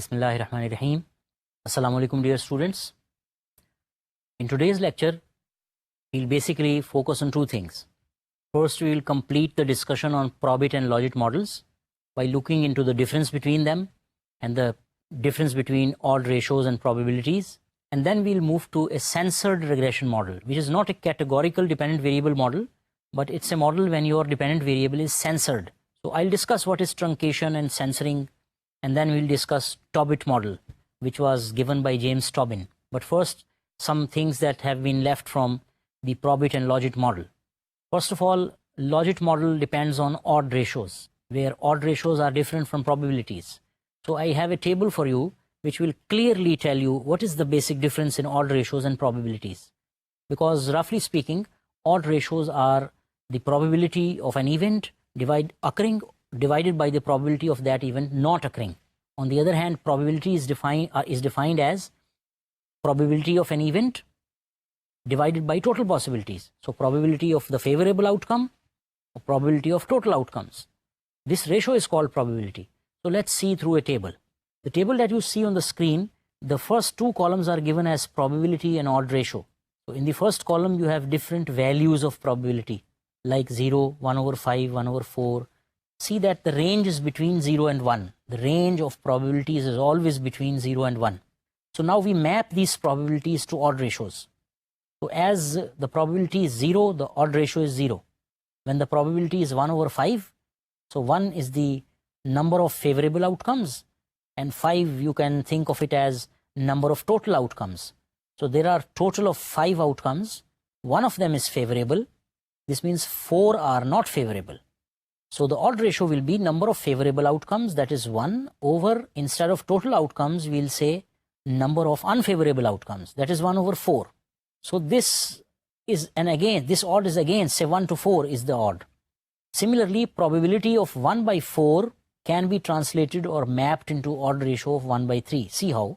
Bismillah ar-Rahman ar-Rahim. Assalamu alaikum dear students. In today's lecture, we'll basically focus on two things. First, we will complete the discussion on probit and logit models by looking into the difference between them and the difference between odd ratios and probabilities. And then we'll move to a censored regression model, which is not a categorical dependent variable model, but it's a model when your dependent variable is censored. So I'll discuss what is truncation and censoring, and then we'll discuss Tobit model, which was given by James Tobin. But first, some things that have been left from the probit and logit model. First of all, logit model depends on odd ratios, where odd ratios are different from probabilities. So I have a table for you which will clearly tell you what is the basic difference in odd ratios and probabilities. Because roughly speaking, odd ratios are the probability of an event divided by the probability of that event not occurring. On the other hand, probability is defined as probability of an event divided by total possibilities. So probability of the favorable outcome or probability of total outcomes. This ratio is called probability. So let's see through a table. The table that you see on the screen, the first two columns are given as probability and odd ratio. So in the first column, you have different values of probability, like 0, 1 over 5, 1 over 4. See that the range is between 0 and 1. The range of probabilities is always between 0 and 1. So now we map these probabilities to odd ratios. So as the probability is 0, the odd ratio is 0. When the probability is 1 over 5, so 1 is the number of favorable outcomes, and 5 you can think of it as number of total outcomes. So there are total of 5 outcomes. One of them is favorable. This means 4 are not favorable. So the odd ratio will be number of favorable outcomes, that is 1, over, instead of total outcomes, we'll say number of unfavorable outcomes, that is 1 over 4. So this is, and again, this odd is again, say 1 to 4 is the odd. Similarly, probability of 1 by 4 can be translated or mapped into odd ratio of 1 by 3. See how?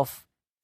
of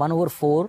1 over 4,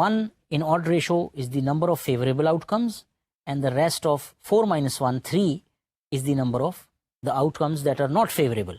1 in odd ratio is the number of favorable outcomes, and the rest of 4 minus 1, 3 is the number of the outcomes that are not favorable.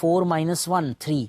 4 minus 1, 3.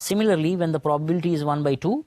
Similarly, when the probability is 1 by 2,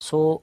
So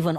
even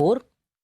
4,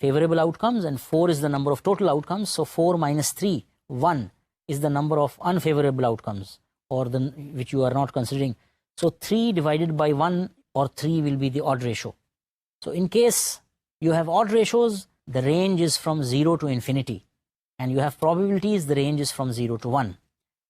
favorable outcomes and 4 is the number of total outcomes. So 4 minus 3, 1 is the number of unfavorable outcomes, or the which you are not considering. So 3 divided by 1 or 3 will be the odd ratio. So in case you have odd ratios, the range is from 0 to infinity, and you have probabilities, the range is from 0 to 1.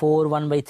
4, 1 by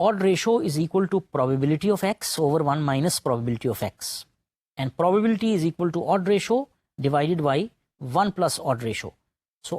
Odd ratio is equal to probability of x over 1 minus probability of x, and probability is equal to odd ratio divided by 1 plus odd ratio. So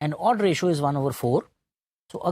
and odd ratio is 1 over 4. So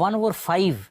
1 over 5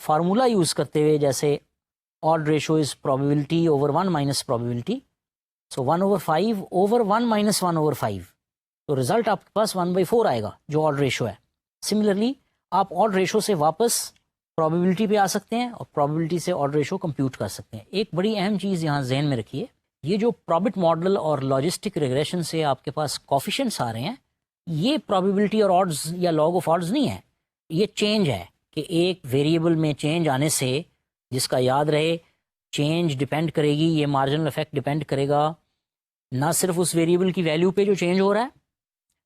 formula use کرتے ہوئے جیسے odd ratio is probability over 1 minus probability, so 1/5 over 1 minus 1/5، تو result آپ کے پاس 1/4 آئے گا جو odd ratio ہے. Similarly آپ آڈ ریشو سے واپس پرابیبلٹی پہ آ سکتے ہیں اور پرابیبلٹی سے آڈ ریشو کمپیوٹ کر سکتے ہیں. ایک بڑی اہم چیز یہاں ذہن میں رکھیے، یہ جو پرابٹ ماڈل اور لاجسٹک ریگریشن سے آپ کے پاس کوفیشنٹس آ رہے ہیں، یہ پرابیبلٹی اور آڈز یا لاگ آف آڈز نہیں ہے، یہ چینج ہے کہ ایک ویریبل میں چینج آنے سے، جس کا یاد رہے چینج ڈپینڈ کرے گی، یہ مارجنل افیکٹ ڈپینڈ کرے گا نہ صرف اس ویریبل کی ویلیو پہ جو چینج ہو رہا ہے،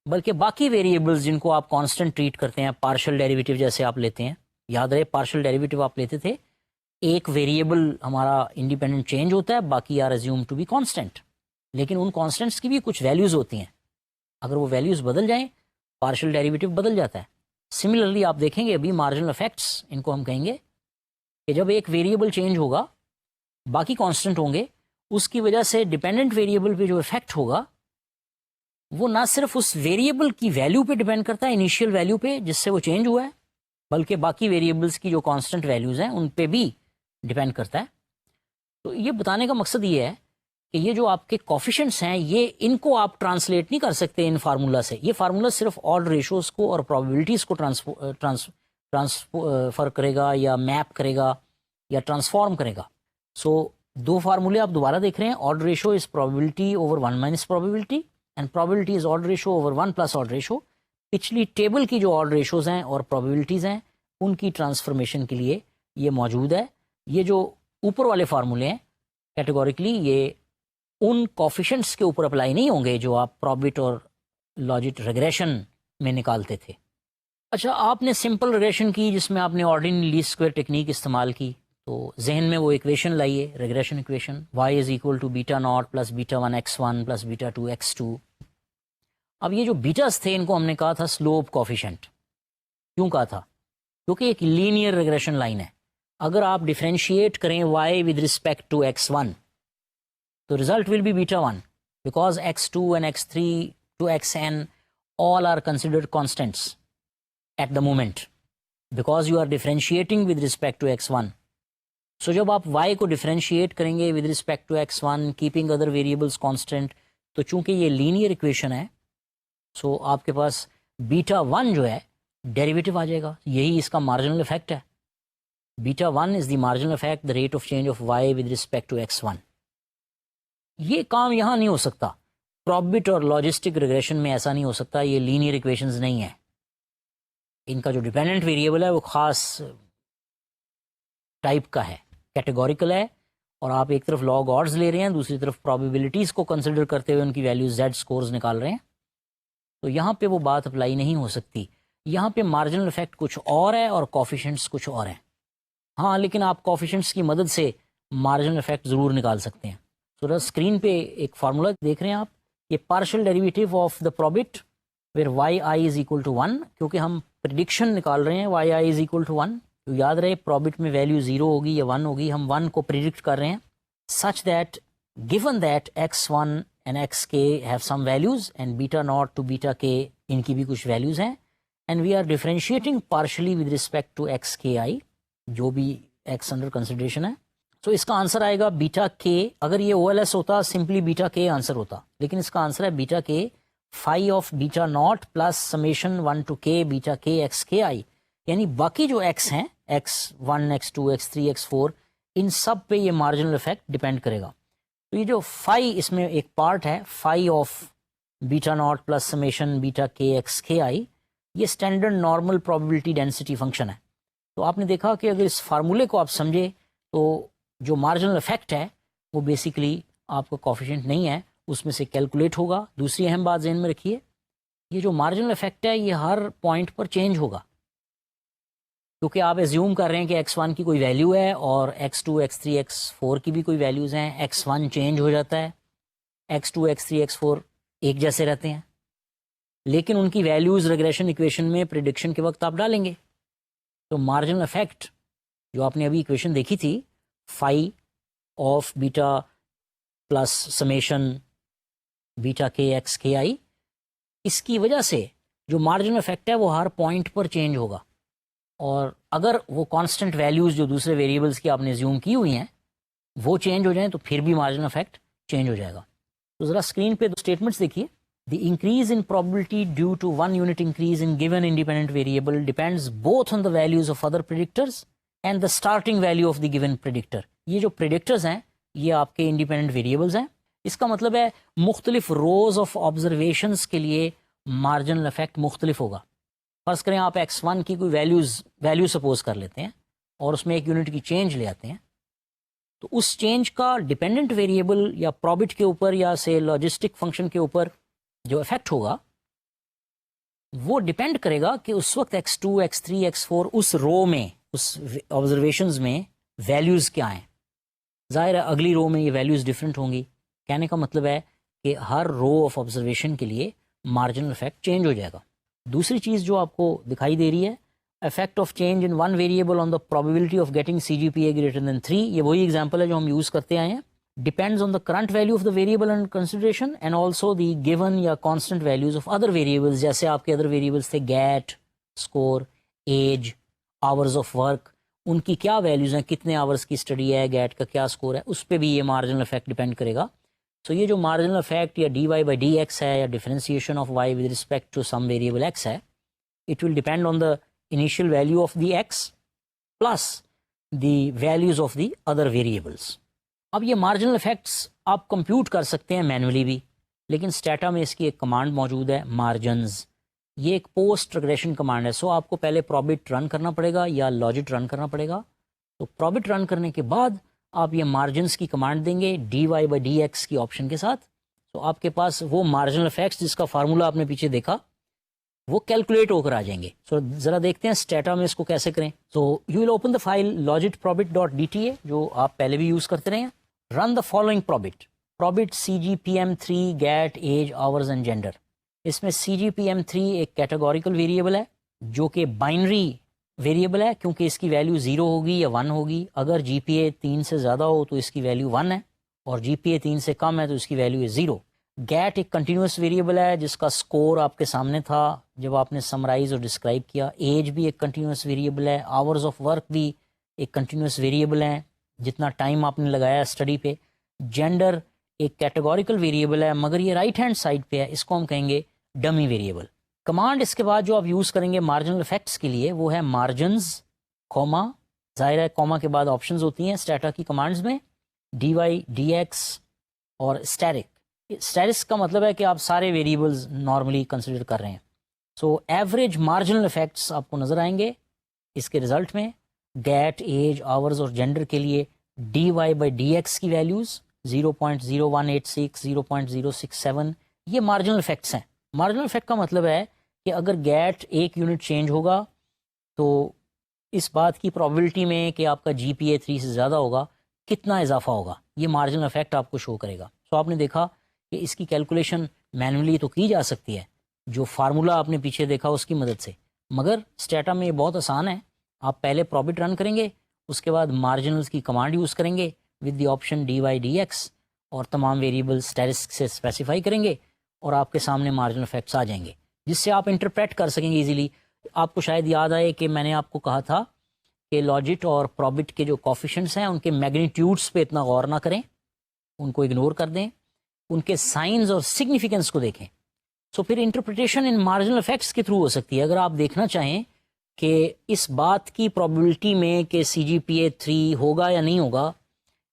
بلکہ باقی ویریبلز جن کو آپ کانسٹنٹ ٹریٹ کرتے ہیں، پارشل ڈیریویٹو جیسے آپ لیتے ہیں. یاد رہے پارشل ڈیریویٹو آپ لیتے تھے، ایک ویریبل ہمارا انڈیپینڈنٹ چینج ہوتا ہے، باقی are assumed to be constant, لیکن ان کانسٹنٹس کی بھی کچھ ویلیوز ہوتی ہیں، اگر وہ ویلیوز بدل جائیں پارشل ڈیریویٹو بدل جاتا ہے. سملرلی آپ دیکھیں گے ابھی مارجنل افیکٹس، ان کو ہم کہیں گے کہ جب ایک ویریبل چینج ہوگا باقی کانسٹنٹ ہوں گے، اس کی وجہ سے ڈیپینڈنٹ ویریبل پہ جو افیکٹ ہوگا وہ نہ صرف اس ویریبل کی ویلیو پہ ڈیپینڈ کرتا ہے، انیشیل ویلیو پہ جس سے وہ چینج ہوا ہے، بلکہ باقی ویریبلس کی جو کانسٹنٹ ویلیوز ہیں ان پہ بھی ڈیپینڈ کرتا ہے. تو یہ بتانے کا مقصد یہ ہے کہ یہ جو آپ کے کوفیشنٹس ہیں، یہ ان کو آپ ٹرانسلیٹ نہیں کر سکتے ان فارمولا سے. یہ فارمولا صرف آڈ ریشوز کو اور پرابیبلٹیز کو ٹرانسفر کرے گا یا میپ کرے گا یا ٹرانسفارم کرے گا. سو دو فارمولے آپ دوبارہ دیکھ رہے ہیں، odd ratio is probability over 1 minus probability and probability is odd ratio over 1 plus odd ratio. پچھلی ٹیبل کی جو آڈ ریشوز ہیں اور پرابیبلٹیز ہیں ان کی ٹرانسفارمیشن کے لیے یہ موجود ہے. یہ جو اوپر والے فارمولے ہیں کیٹیگوریکلی یہ ان کوفیشنٹس کے اوپر اپلائی نہیں ہوں گے جو آپ پرابٹ اور لاجٹ ریگریشن میں نکالتے تھے. اچھا، آپ نے سمپل ریگریشن کی جس میں آپ نے آرڈینری لیسٹ اسکوائر ٹیکنیک استعمال کی، تو ذہن میں وہ ایکویشن لائیے، regression equation y is equal to beta not plus beta 1 x1 plus beta 2 x2. اب یہ جو بیٹاز تھے ان کو ہم نے کہا تھا سلوپ کوفیشنٹ. کیوں کہا تھا؟ کیونکہ ایک لینئر ریگریشن لائن ہے. اگر آپ ڈیفرینشیٹ کریں y with respect to x1 تو result will be beta 1 because x2 and x3 to xn all are considered constants at the moment because you are differentiating with respect to x1. So جب آپ y کو differentiate کریں گے with respect to x1 keeping other variables constant، تو چونکہ یہ linear equation ہے so آپ کے پاس بیٹا 1 جو ہے ڈیریویٹو آ جائے گا. یہی اس کا مارجنل افیکٹ ہے. بیٹا 1 is the marginal effect the rate of change of y with respect to x1. یہ کام یہاں نہیں ہو سکتا، پرابٹ اور لاجسٹک ریگریشن میں ایسا نہیں ہو سکتا. یہ لینئر ایکویشنز نہیں ہیں، ان کا جو ڈیپینڈنٹ ویریبل ہے وہ خاص ٹائپ کا ہے، کیٹیگوریکل ہے، اور آپ ایک طرف لاگ آڈز لے رہے ہیں، دوسری طرف پرابیبلٹیز کو کنسیڈر کرتے ہوئے ان کی ویلیوز زیڈ سکورز نکال رہے ہیں. تو یہاں پہ وہ بات اپلائی نہیں ہو سکتی. یہاں پہ مارجنل افیکٹ کچھ اور ہے اور کوفیشنٹس کچھ اور ہیں. ہاں لیکن آپ کوفیشنٹس کی مدد سے مارجنل افیکٹ ضرور نکال سکتے ہیں. تو اسکرین پہ ایک فارمولا دیکھ رہے ہیں آپ، یہ partial derivative of the probit where y i is equal to 1، کیونکہ ہم پریڈکشن نکال رہے ہیں y i is equal to 1. تو یاد رہے پروبٹ میں ویلیو 0 ہوگی یا 1 ہوگی، ہم 1 کو پریڈکٹ کر رہے ہیں such that given that x1 and xk have some values and beta not to beta k ان کی بھی کچھ ویلیوز ہیں and we are differentiating partially with respect to xki جو بھی x انڈر کنسیڈریشن ہے. تو اس کا آنسر آئے گا بیٹا کے. اگر یہ او ایل ایس ہوتا سمپلی بیٹا کے آنسر ہوتا، لیکن اس کا آنسر ہے beta k phi of beta not plus summation 1 to k beta k x k آئی. یعنی باقی جو ایکس ہیں x1 x2 x3 x4 ان سب پہ یہ مارجنل افیکٹ ڈیپینڈ کرے گا. تو یہ جو فائی اس میں ایک پارٹ ہے phi of beta not plus summation beta k x k i, یہ standard normal probability density function ہے. تو آپ نے دیکھا کہ اگر اس فارمولے کو آپ سمجھے تو جو مارجنل افیکٹ ہے وہ بیسیکلی آپ کا کوفیشنٹ نہیں ہے، اس میں سے کیلکولیٹ ہوگا. دوسری اہم بات ذہن میں رکھیے، یہ جو مارجنل افیکٹ ہے یہ ہر پوائنٹ پر چینج ہوگا، کیونکہ آپ ایزیوم کر رہے ہیں کہ x1 کی کوئی ویلیو ہے اور x2 x3 x4 کی بھی کوئی ویلیوز ہیں. x1 چینج ہو جاتا ہے، x2 x3 x4 ایک جیسے رہتے ہیں، لیکن ان کی ویلیوز ریگریشن ایکویشن میں پریڈکشن کے وقت آپ ڈالیں گے. تو مارجنل افیکٹ جو آپ نے ابھی ایکویشن دیکھی تھی phi of beta plus summation beta k x k آئی، اس کی وجہ سے جو مارجنل افیکٹ ہے وہ ہر پوائنٹ پر چینج ہوگا. اور اگر وہ کانسٹنٹ ویلیوز جو دوسرے ویریبلس کی آپ نے زیوم کی ہوئی ہیں وہ چینج ہو جائیں تو پھر بھی مارجنل افیکٹ چینج ہو جائے گا. تو ذرا اسکرین پہ دو اسٹیٹمنٹس دیکھیے. The increase in probability due to 1 unit increase in given independent variable depends both on the values of other predictors and the starting value of the given predictor. یہ جو predictors ہیں یہ آپ کے independent variables ہیں. اس کا مطلب ہے مختلف روز آف آبزرویشنس کے لیے مارجنل افیکٹ مختلف ہوگا. فرض کریں آپ x1 کی کوئی ویلیو سپوز کر لیتے ہیں اور اس میں ایک یونٹ کی چینج لے آتے ہیں, تو اس چینج کا ڈیپینڈنٹ ویریبل یا پروبٹ کے اوپر یا سے لاجسٹک فنکشن کے اوپر جو افیکٹ ہوگا وہ ڈیپینڈ کرے گا کہ اس وقت x2 x3 x4 اس رو میں اس آبزرویشنز میں ویلیوز کیا ہیں. ظاہر ہے اگلی رو میں یہ ویلیوز ڈفرینٹ ہوں گی. کہنے کا مطلب ہے کہ ہر رو آف آبزرویشن کے لیے مارجنل افیکٹ چینج ہو جائے گا. دوسری چیز جو آپ کو دکھائی دے رہی ہے effect of change in one variable on the probability of getting CGPA greater than 3. یہ وہی ایگزامپل ہے جو ہم یوز کرتے آئے ہیں. Depends on the current value of the variable and consideration and also the given یا constant values of other variables. جیسے آپ کے ادر ویریبلس تھے get, score, age, hours of work, ان کی کیا ویلیوز ہیں, کتنے آورز کی اسٹڈی ہے, گیٹ کا کیا اسکور ہے, اس پہ بھی یہ مارجنل افیکٹ ڈیپینڈ کرے گا. سو یہ جو مارجنل افیکٹ یا dy/dx ہے یا differentiation of y with respect to some variable x ہے, it will depend on the initial value of the x plus the values of the other variables. اب یہ marginal effects آپ compute کر سکتے ہیں مینولی بھی, لیکن اسٹیٹا میں اس کی ایک کمانڈ موجود ہے مارجنز. یہ ایک پوسٹ ریگریشن کمانڈ ہے. سو آپ کو پہلے پروبٹ رن کرنا پڑے گا یا لاجٹ رن کرنا پڑے گا. تو پروبٹ رن کرنے کے بعد آپ یہ مارجنز کی کمانڈ دیں گے dy/dx کی آپشن کے ساتھ. تو آپ کے پاس وہ مارجنل افیکٹس جس کا فارمولا آپ نے پیچھے دیکھا وہ کیلکولیٹ ہو کر آ جائیں گے. سو ذرا دیکھتے ہیں اسٹیٹا میں اس کو کیسے کریں. So you will open the file logitprobit.dta جو آپ پہلے بھی یوز کرتے رہے ہیں. Run the following probit CGPM3 get age hours and gender. اس میں CGPM3 ایک کیٹیگوریکل ویریبل ہے جو کہ بائنری ویریبل ہے کیونکہ اس کی ویلیو 0 ہوگی یا 1 ہوگی. اگر GPA 3 سے زیادہ ہو تو اس کی ویلیو 1 ہے اور GPA 3 سے کم ہے تو اس کی ویلیو ہے 0. گیٹ ایک کنٹینیوس ویریبل ہے جس کا سکور آپ کے سامنے تھا جب آپ نے سمرائز اور ڈسکرائب کیا. ایج بھی ایک کنٹینیوس ویریبل ہے. آورز آف ورک بھی ایک کنٹینیوس ویریبل ہیں جتنا ٹائم آپ نے لگایا اسٹڈی پہ. جینڈر ایک کیٹیگوریکل ویریبل ہے مگر یہ رائٹ ہینڈ سائڈ پہ ہے, اس کو ہم کہیں گے ڈمی ویریبل. کمانڈ اس کے بعد جو آپ یوز کریں گے مارجنل افیکٹس کے لیے وہ ہے مارجنز کوما. ظاہر ہے کوما کے بعد آپشنز ہوتی ہیں اسٹیٹا کی کمانڈز میں dy/dx اور اسٹیرک. اسٹیرس کا مطلب ہے کہ آپ سارے ویریبلز نارملی کنسیڈر کر رہے ہیں. سو ایوریج مارجنل افیکٹس آپ کو نظر آئیں گے اس کے رزلٹ میں. گیٹ, ایج, آورز اور جینڈر کے لیے dy/dx کی ویلیوز 0.0186 0.067 یہ مارجنل افیکٹس ہیں. مارجنل افیکٹ کا مطلب ہے کہ اگر گیٹ ایک یونٹ چینج ہوگا تو اس بات کی پرابیبلٹی میں کہ آپ کا GPA 3 سے زیادہ ہوگا کتنا اضافہ ہوگا, یہ مارجنل افیکٹ آپ کو شو کرے گا. سو آپ نے دیکھا کہ اس کی کیلکولیشن مینولی تو کی جا سکتی ہے جو فارمولا آپ نے پیچھے دیکھا اس کی مدد سے, مگر اسٹیٹا میں یہ بہت آسان ہے. آپ پہلے پروبٹ رن کریں گے, اس کے بعد مارجنلز کی کمانڈ یوز کریں گے ود دی آپشن dy/dx اور تمام ویریبل اسٹیٹسٹک سے اسپیسیفائی کریں گے اور آپ کے سامنے مارجنل افیکٹس آ جائیں گے جس سے آپ انٹرپریٹ کر سکیں گے ایزیلی. آپ کو شاید یاد آئے کہ میں نے آپ کو کہا تھا کہ لاجٹ اور پروبٹ کے جو کوفیشنٹس ہیں ان کے میگنیٹیوڈس پہ اتنا غور نہ کریں, ان کو اگنور کر دیں, ان کے سائنز اور سگنیفیکنس کو دیکھیں. سو پھر انٹرپریٹیشن ان مارجنل افیکٹس کے تھرو ہو سکتی ہے. اگر آپ دیکھنا چاہیں کہ اس بات کی پرابیبلٹی میں کہ CGPA 3 ہوگا یا نہیں ہوگا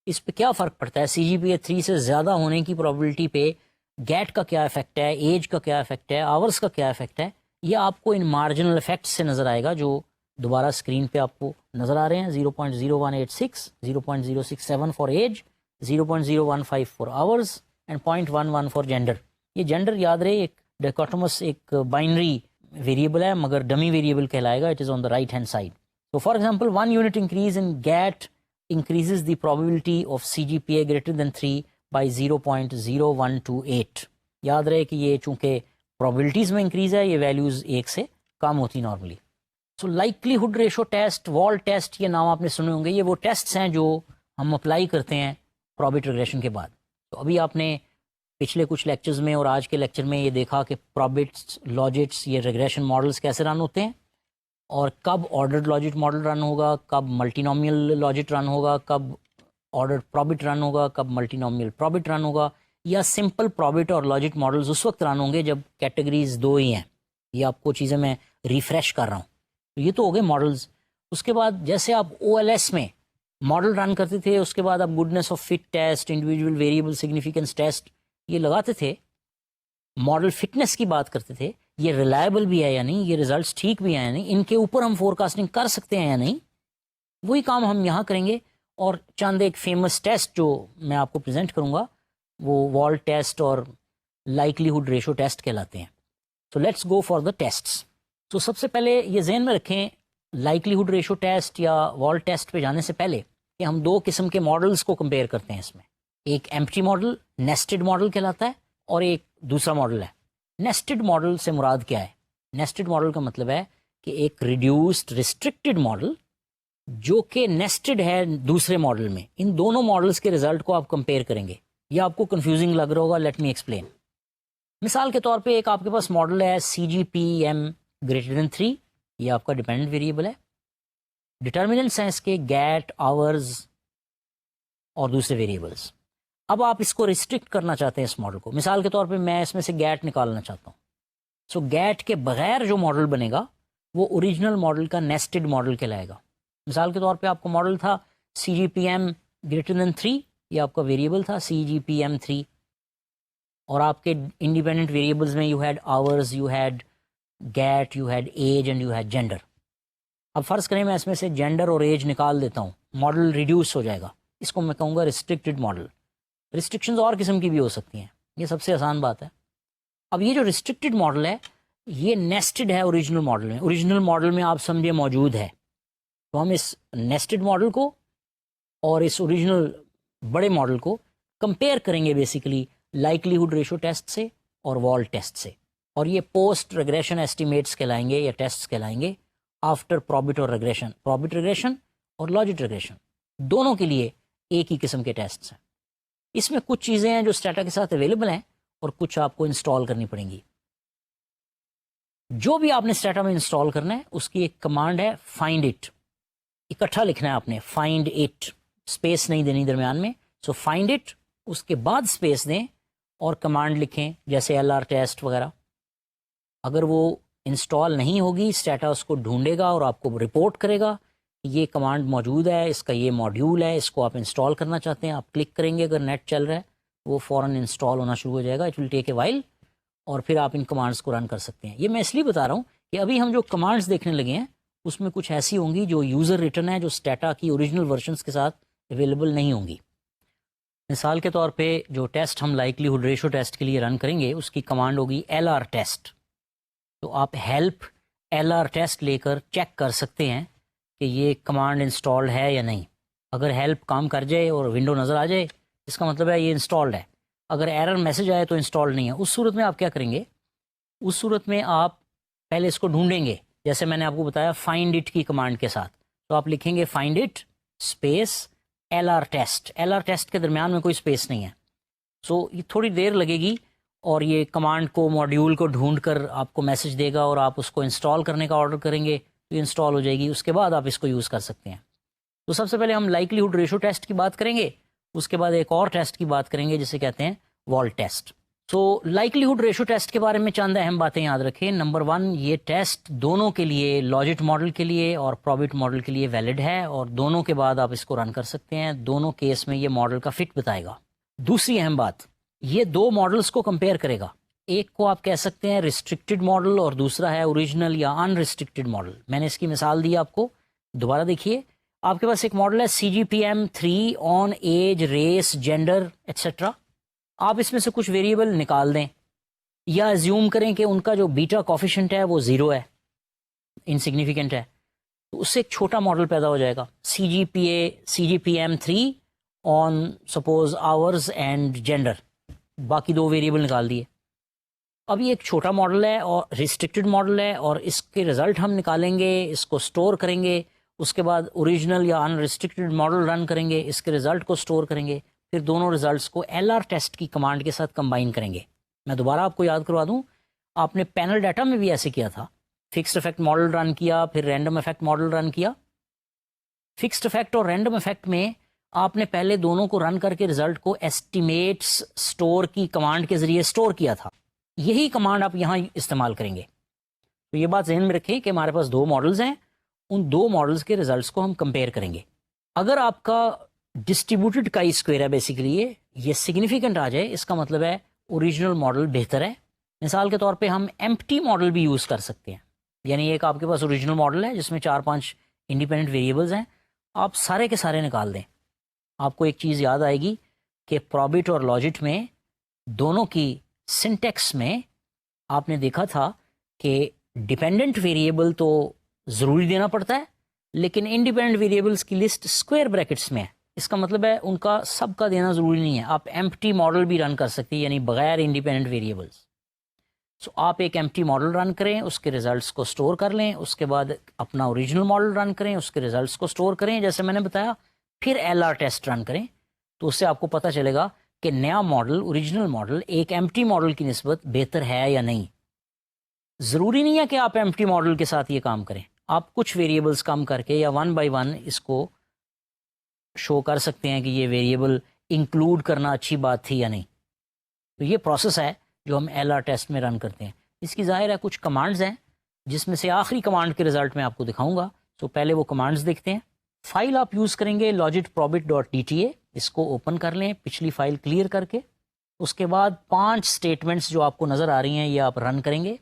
اس پہ کیا فرق پڑتا ہے, CGPA 3 سے زیادہ ہونے کی پرابیبلٹی پہ گیٹ کا کیا افیکٹ ہے, ایج کا کیا افیکٹ ہے, آورز کا کیا افیکٹ ہے, یہ آپ کو ان مارجنل افیکٹس سے نظر آئے گا جو دوبارہ اسکرین پہ آپ کو نظر آ رہے ہیں. 0.0186 0.067 for age, 0.015 for hours and 0.11 for gender. یہ جینڈر یاد رہے ایک ڈیکوٹمس ایک بائنری ویریبل ہے مگر ڈمی ویریبل کہلائے گا. It is on the right hand side. So for example, 1 unit increase in GAT increases the probability of CGPA greater than 3 by 0.0128. یاد رہے کہ یہ چونکہ probabilities میں انکریز ہے, یہ ویلیوز ایک سے کم ہوتی نارملی. سو لائکلیہڈ ریشو ٹیسٹ, وال ٹیسٹ, یہ نام آپ نے سنے ہوں گے. یہ وہ ٹیسٹس ہیں جو ہم اپلائی کرتے ہیں پروبٹ ریگریشن کے بعد. تو ابھی آپ نے پچھلے کچھ لیکچرز میں اور آج کے لیکچر میں یہ دیکھا کہ پروبٹس, لاجٹس, یہ ریگریشن ماڈلس کیسے رن ہوتے ہیں. اور کب آرڈرڈ لاجک ماڈل رن ہوگا، کب ملٹینومیل لاجک رن ہوگا، کب آرڈرڈ پروبٹ رن ہوگا، کب ملٹینومیل پروبٹ رن ہوگا، یا سمپل پروبٹ اور لاجک ماڈلز اس وقت رن ہوں گے جب کیٹیگریز دو ہی ہیں. یہ آپ کو چیزیں میں ریفریش کر رہا ہوں. تو یہ تو ہو گئے ماڈلز. اس کے بعد جیسے آپ او ایل ایس میں ماڈل رن کرتے تھے، اس کے بعد آپ goodness of fit test, individual variable significance test یہ لگاتے تھے، ماڈل فٹنس کی بات کرتے تھے، یہ ریلائبل بھی ہے یا نہیں، یہ ریزلٹس ٹھیک بھی ہیں یا نہیں، ان کے اوپر ہم فور کاسٹنگ کر سکتے ہیں یا نہیں. وہی کام ہم یہاں کریں گے. اور چند ایک فیمس ٹیسٹ جو میں آپ کو پریزنٹ کروں گا وہ والٹ ٹیسٹ اور لائکلیہڈ ریشو ٹیسٹ کہلاتے ہیں. So let's go for the tests. تو سب سے پہلے یہ ذہن میں رکھیں لائکلیہڈ ریشو ٹیسٹ یا والٹ ٹیسٹ پہ جانے سے پہلے کہ ہم دو قسم کے ماڈلز کو کمپیئر کرتے ہیں. اس میں ایک ایمپٹی ماڈل نیسٹڈ ماڈل کہلاتا ہے، اور ایک دوسرا ماڈل ہے. نیسٹڈ ماڈل سے مراد کیا ہے؟ نیسٹڈ ماڈل کا مطلب ہے کہ ایک ریڈیوسڈ ریسٹرکٹڈ ماڈل جو کہ نیسٹڈ ہے دوسرے ماڈل میں. ان دونوں ماڈلز کے ریزلٹ کو آپ کمپیئر کریں گے. یہ آپ کو کنفیوزنگ لگ رہا ہوگا، لیٹ می ایکسپلین. مثال کے طور پہ ایک آپ کے پاس ماڈل ہے CGPM گریٹر دین 3، یہ آپ کا ڈیپینڈنٹ ویریبل ہے. ڈٹرمننٹس ہیں اس کے گیٹ، آورز اور دوسرے ویریبلس. اب آپ اس کو ریسٹرکٹ کرنا چاہتے ہیں اس ماڈل کو. مثال کے طور پہ میں اس میں سے گیٹ نکالنا چاہتا ہوں. سو گیٹ کے بغیر جو ماڈل بنے گا وہ اوریجنل ماڈل کا نیسٹڈ ماڈل کہلائے گا. مثال کے طور پہ آپ کا ماڈل تھا CGPM گریٹر دین 3، یہ آپ کا ویریبل تھا CGPM3، اور آپ کے انڈیپینڈنٹ ویریبلز میں you had hours, you had GAT, you had age and you had gender. اب فرض کریں میں اس میں سے جینڈر اور ایج نکال دیتا ہوں، ماڈل ریڈیوس ہو جائے گا. اس کو میں کہوں گا ریسٹرکٹڈ ماڈل. ریسٹرکشنز اور قسم کی بھی ہو سکتی ہیں، یہ سب سے آسان بات ہے. اب یہ جو ریسٹرکٹڈ ماڈل ہے یہ نیسٹڈ ہے اوریجنل ماڈل میں. اوریجنل ماڈل میں آپ سمجھے موجود ہے، تو ہم اس نیسٹڈ ماڈل کو اور اس اوریجنل بڑے ماڈل کو کمپیئر کریں گے بیسیکلی لائکلیہڈ ریشو ٹیسٹ سے اور والٹ ٹیسٹ سے. اور یہ پوسٹ ریگریشن ایسٹیمیٹس کہلائیں گے یا ٹیسٹ کہلائیں گے آفٹر پروبٹ اور ریگریشن. پروبٹ ریگریشن اور لاجک ریگریشن دونوں کے لیے ایک ہی قسم کے ٹیسٹس ہیں. اس میں کچھ چیزیں ہیں جو اسٹیٹا کے ساتھ اویلیبل ہیں اور کچھ آپ کو انسٹال کرنی پڑیں گی. جو بھی آپ نے اسٹیٹا میں انسٹال کرنا ہے اس کی ایک کمانڈ ہے فائنڈ اٹ. اکٹھا لکھنا ہے آپ نے فائنڈ اٹ، اسپیس نہیں دینی درمیان میں. سو فائنڈ اٹ، اس کے بعد اسپیس دیں اور کمانڈ لکھیں جیسے LR ٹیسٹ وغیرہ. اگر وہ انسٹال نہیں ہوگی اسٹیٹا اس کو ڈھونڈے گا اور آپ کو رپورٹ کرے گا یہ کمانڈ موجود ہے، اس کا یہ ماڈیول ہے، اس کو آپ انسٹال کرنا چاہتے ہیں. آپ کلک کریں گے، اگر نیٹ چل رہا ہے وہ فوراً انسٹال ہونا شروع ہو جائے گا. It will take a while, اور پھر آپ ان کمانڈس کو رن کر سکتے ہیں. یہ میں اس لیے بتا رہا ہوں کہ ابھی ہم جو کمانڈس دیکھنے لگے ہیں اس میں کچھ ایسی ہوں گی جو یوزر ریٹرن ہے، جو اسٹیٹا کی اوریجنل ورژنس کے ساتھ اویلیبل نہیں ہوں گی. مثال کے طور پہ جو ٹیسٹ ہم لائکلیہڈ ریشو ٹیسٹ کے لیے رن کریں گے اس کی کمانڈ ہوگی LR ٹیسٹ. تو آپ ہیلپ LR ٹیسٹ لے کر چیک کر سکتے ہیں کہ یہ کمانڈ انسٹالڈ ہے یا نہیں. اگر ہیلپ کام کر جائے اور ونڈو نظر آ جائے اس کا مطلب ہے یہ انسٹالڈ ہے. اگر ایرر میسج آئے تو انسٹالڈ نہیں ہے. اس صورت میں آپ کیا کریں گے؟ اس صورت میں آپ پہلے اس کو ڈھونڈیں گے جیسے میں نے آپ کو بتایا فائنڈ اٹ کی کمانڈ کے ساتھ. تو آپ لکھیں گے find it space LR test. LR test کے درمیان میں کوئی اسپیس نہیں ہے. سو یہ تھوڑی دیر لگے گی اور یہ کمانڈ کو ماڈیول کو ڈھونڈ کر آپ کو میسج دے گا اور آپ اس کو انسٹال کرنے کا آرڈر کریں گے تو یہ انسٹال ہو جائے گی. اس کے بعد آپ اس کو یوز کر سکتے ہیں. تو سب سے پہلے ہم لائکلیہڈ ریشو ٹیسٹ کی بات کریں گے، اس کے بعد ایک اور ٹیسٹ کی بات کریں گے جسے کہتے ہیں والٹ ٹیسٹ. سو لائکلیہڈ ریشو ٹیسٹ کے بارے میں چند اہم باتیں یاد رکھیں. نمبر 1، یہ ٹیسٹ دونوں کے لیے لاجک ماڈل کے لیے اور پروبٹ ماڈل کے لیے ویلڈ ہے اور دونوں کے بعد آپ اس کو رن کر سکتے ہیں. دونوں کیس میں یہ ماڈل کا فٹ بتائے گا. دوسری اہم بات، یہ دو ماڈلز کو کمپیئر کرے گا. ایک کو آپ کہہ سکتے ہیں ریسٹرکٹڈ ماڈل اور دوسرا ہے اوریجنل یا ان ریسٹرکٹڈ ماڈل. میں نے اس کی مثال دی آپ کو، دوبارہ دیکھیے. آپ کے پاس ایک ماڈل ہے CGPM3 آن ایج، ریس، جینڈر ایٹسٹرا. آپ اس میں سے کچھ ویریبل نکال دیں یا ایزیوم کریں کہ ان کا جو بیٹا کوفیشنٹ ہے وہ 0 ہے، انسگنیفیکنٹ ہے. تو اس سے ایک چھوٹا ماڈل پیدا ہو جائے گا CGPM3 on suppose hours and gender. باقی دو ویریبل نکال دیے. اب یہ ایک چھوٹا ماڈل ہے اور ریسٹرکٹڈ ماڈل ہے اور اس کے رزلٹ ہم نکالیں گے، اس کو سٹور کریں گے. اس کے بعد اوریجنل یا ان ریسٹرکٹڈ ماڈل رن کریں گے، اس کے رزلٹ کو سٹور کریں گے. پھر دونوں رزلٹس کو LR ٹیسٹ کی کمانڈ کے ساتھ کمبائن کریں گے. میں دوبارہ آپ کو یاد کروا دوں، آپ نے پینل ڈیٹا میں بھی ایسے کیا تھا. فکسڈ افیکٹ ماڈل رن کیا، پھر رینڈم افیکٹ ماڈل رن کیا. فکسڈ افیکٹ اور رینڈم افیکٹ میں آپ نے پہلے دونوں کو رن کر کے رزلٹ کو ایسٹیمیٹس اسٹور کی کمانڈ کے ذریعے اسٹور کیا تھا. یہی کمانڈ آپ یہاں استعمال کریں گے. تو یہ بات ذہن میں رکھیں کہ ہمارے پاس دو ماڈلز ہیں، ان دو ماڈلز کے ریزلٹس کو ہم کمپیئر کریں گے. اگر آپ کا ڈسٹریبیوٹیڈ کائی اسکوئر ہے بیسیکلی یہ سگنیفیکنٹ آ جائے، اس کا مطلب ہے اوریجنل ماڈل بہتر ہے. مثال کے طور پہ ہم ایمپٹی ماڈل بھی یوز کر سکتے ہیں. یعنی ایک آپ کے پاس اوریجنل ماڈل ہے جس میں 4-5 انڈیپینڈنٹ ویریبلز ہیں، آپ سارے کے سارے نکال دیں. آپ کو ایک چیز یاد آئے گی کہ پروبٹ اور لاجٹ میں دونوں کی سنٹیکس میں آپ نے دیکھا تھا کہ ڈیپینڈنٹ ویریبل تو ضروری دینا پڑتا ہے، لیکن انڈیپینڈنٹ ویریبلس کی لسٹ اسکوائر بریکٹس میں ہے. اس کا مطلب ہے ان کا سب کا دینا ضروری نہیں ہے. آپ ایمپٹی ماڈل بھی رن کر سکتے ہیں، یعنی بغیر انڈیپینڈنٹ ویریبلس. سو آپ ایک ایمپٹی ماڈل رن کریں، اس کے ریزلٹس کو سٹور کر لیں، اس کے بعد اپنا اوریجنل ماڈل رن کریں، اس کے ریزلٹس کو سٹور کریں جیسے میں نے بتایا، پھر ایل آر ٹیسٹ رن کریں. تو اس سے آپ کو پتہ چلے گا کہ نیا ماڈل اوریجنل ماڈل ایک ایمپٹی ماڈل کی نسبت بہتر ہے یا نہیں. ضروری نہیں ہے کہ آپ ایمپٹی ماڈل کے ساتھ یہ کام کریں. آپ کچھ ویریبلس کم کر کے یا 1 بائی 1 اس کو شو کر سکتے ہیں کہ یہ ویریبل انکلوڈ کرنا اچھی بات تھی یا نہیں. تو یہ پروسیس ہے جو ہم ایل آر ٹیسٹ میں رن کرتے ہیں. اس کی ظاہر ہے کچھ کمانڈز ہیں جس میں سے آخری کمانڈ کے رزلٹ میں آپ کو دکھاؤں گا. تو پہلے وہ کمانڈز دیکھتے ہیں. فائل آپ یوز کریں گے logit probit dot D T اے. اس کو اوپن کر لیں پچھلی فائل کلیئر کر کے. اس کے بعد 5 اسٹیٹمنٹس جو آپ کو نظر آ رہی ہیں یہ آپ رن کریں گے.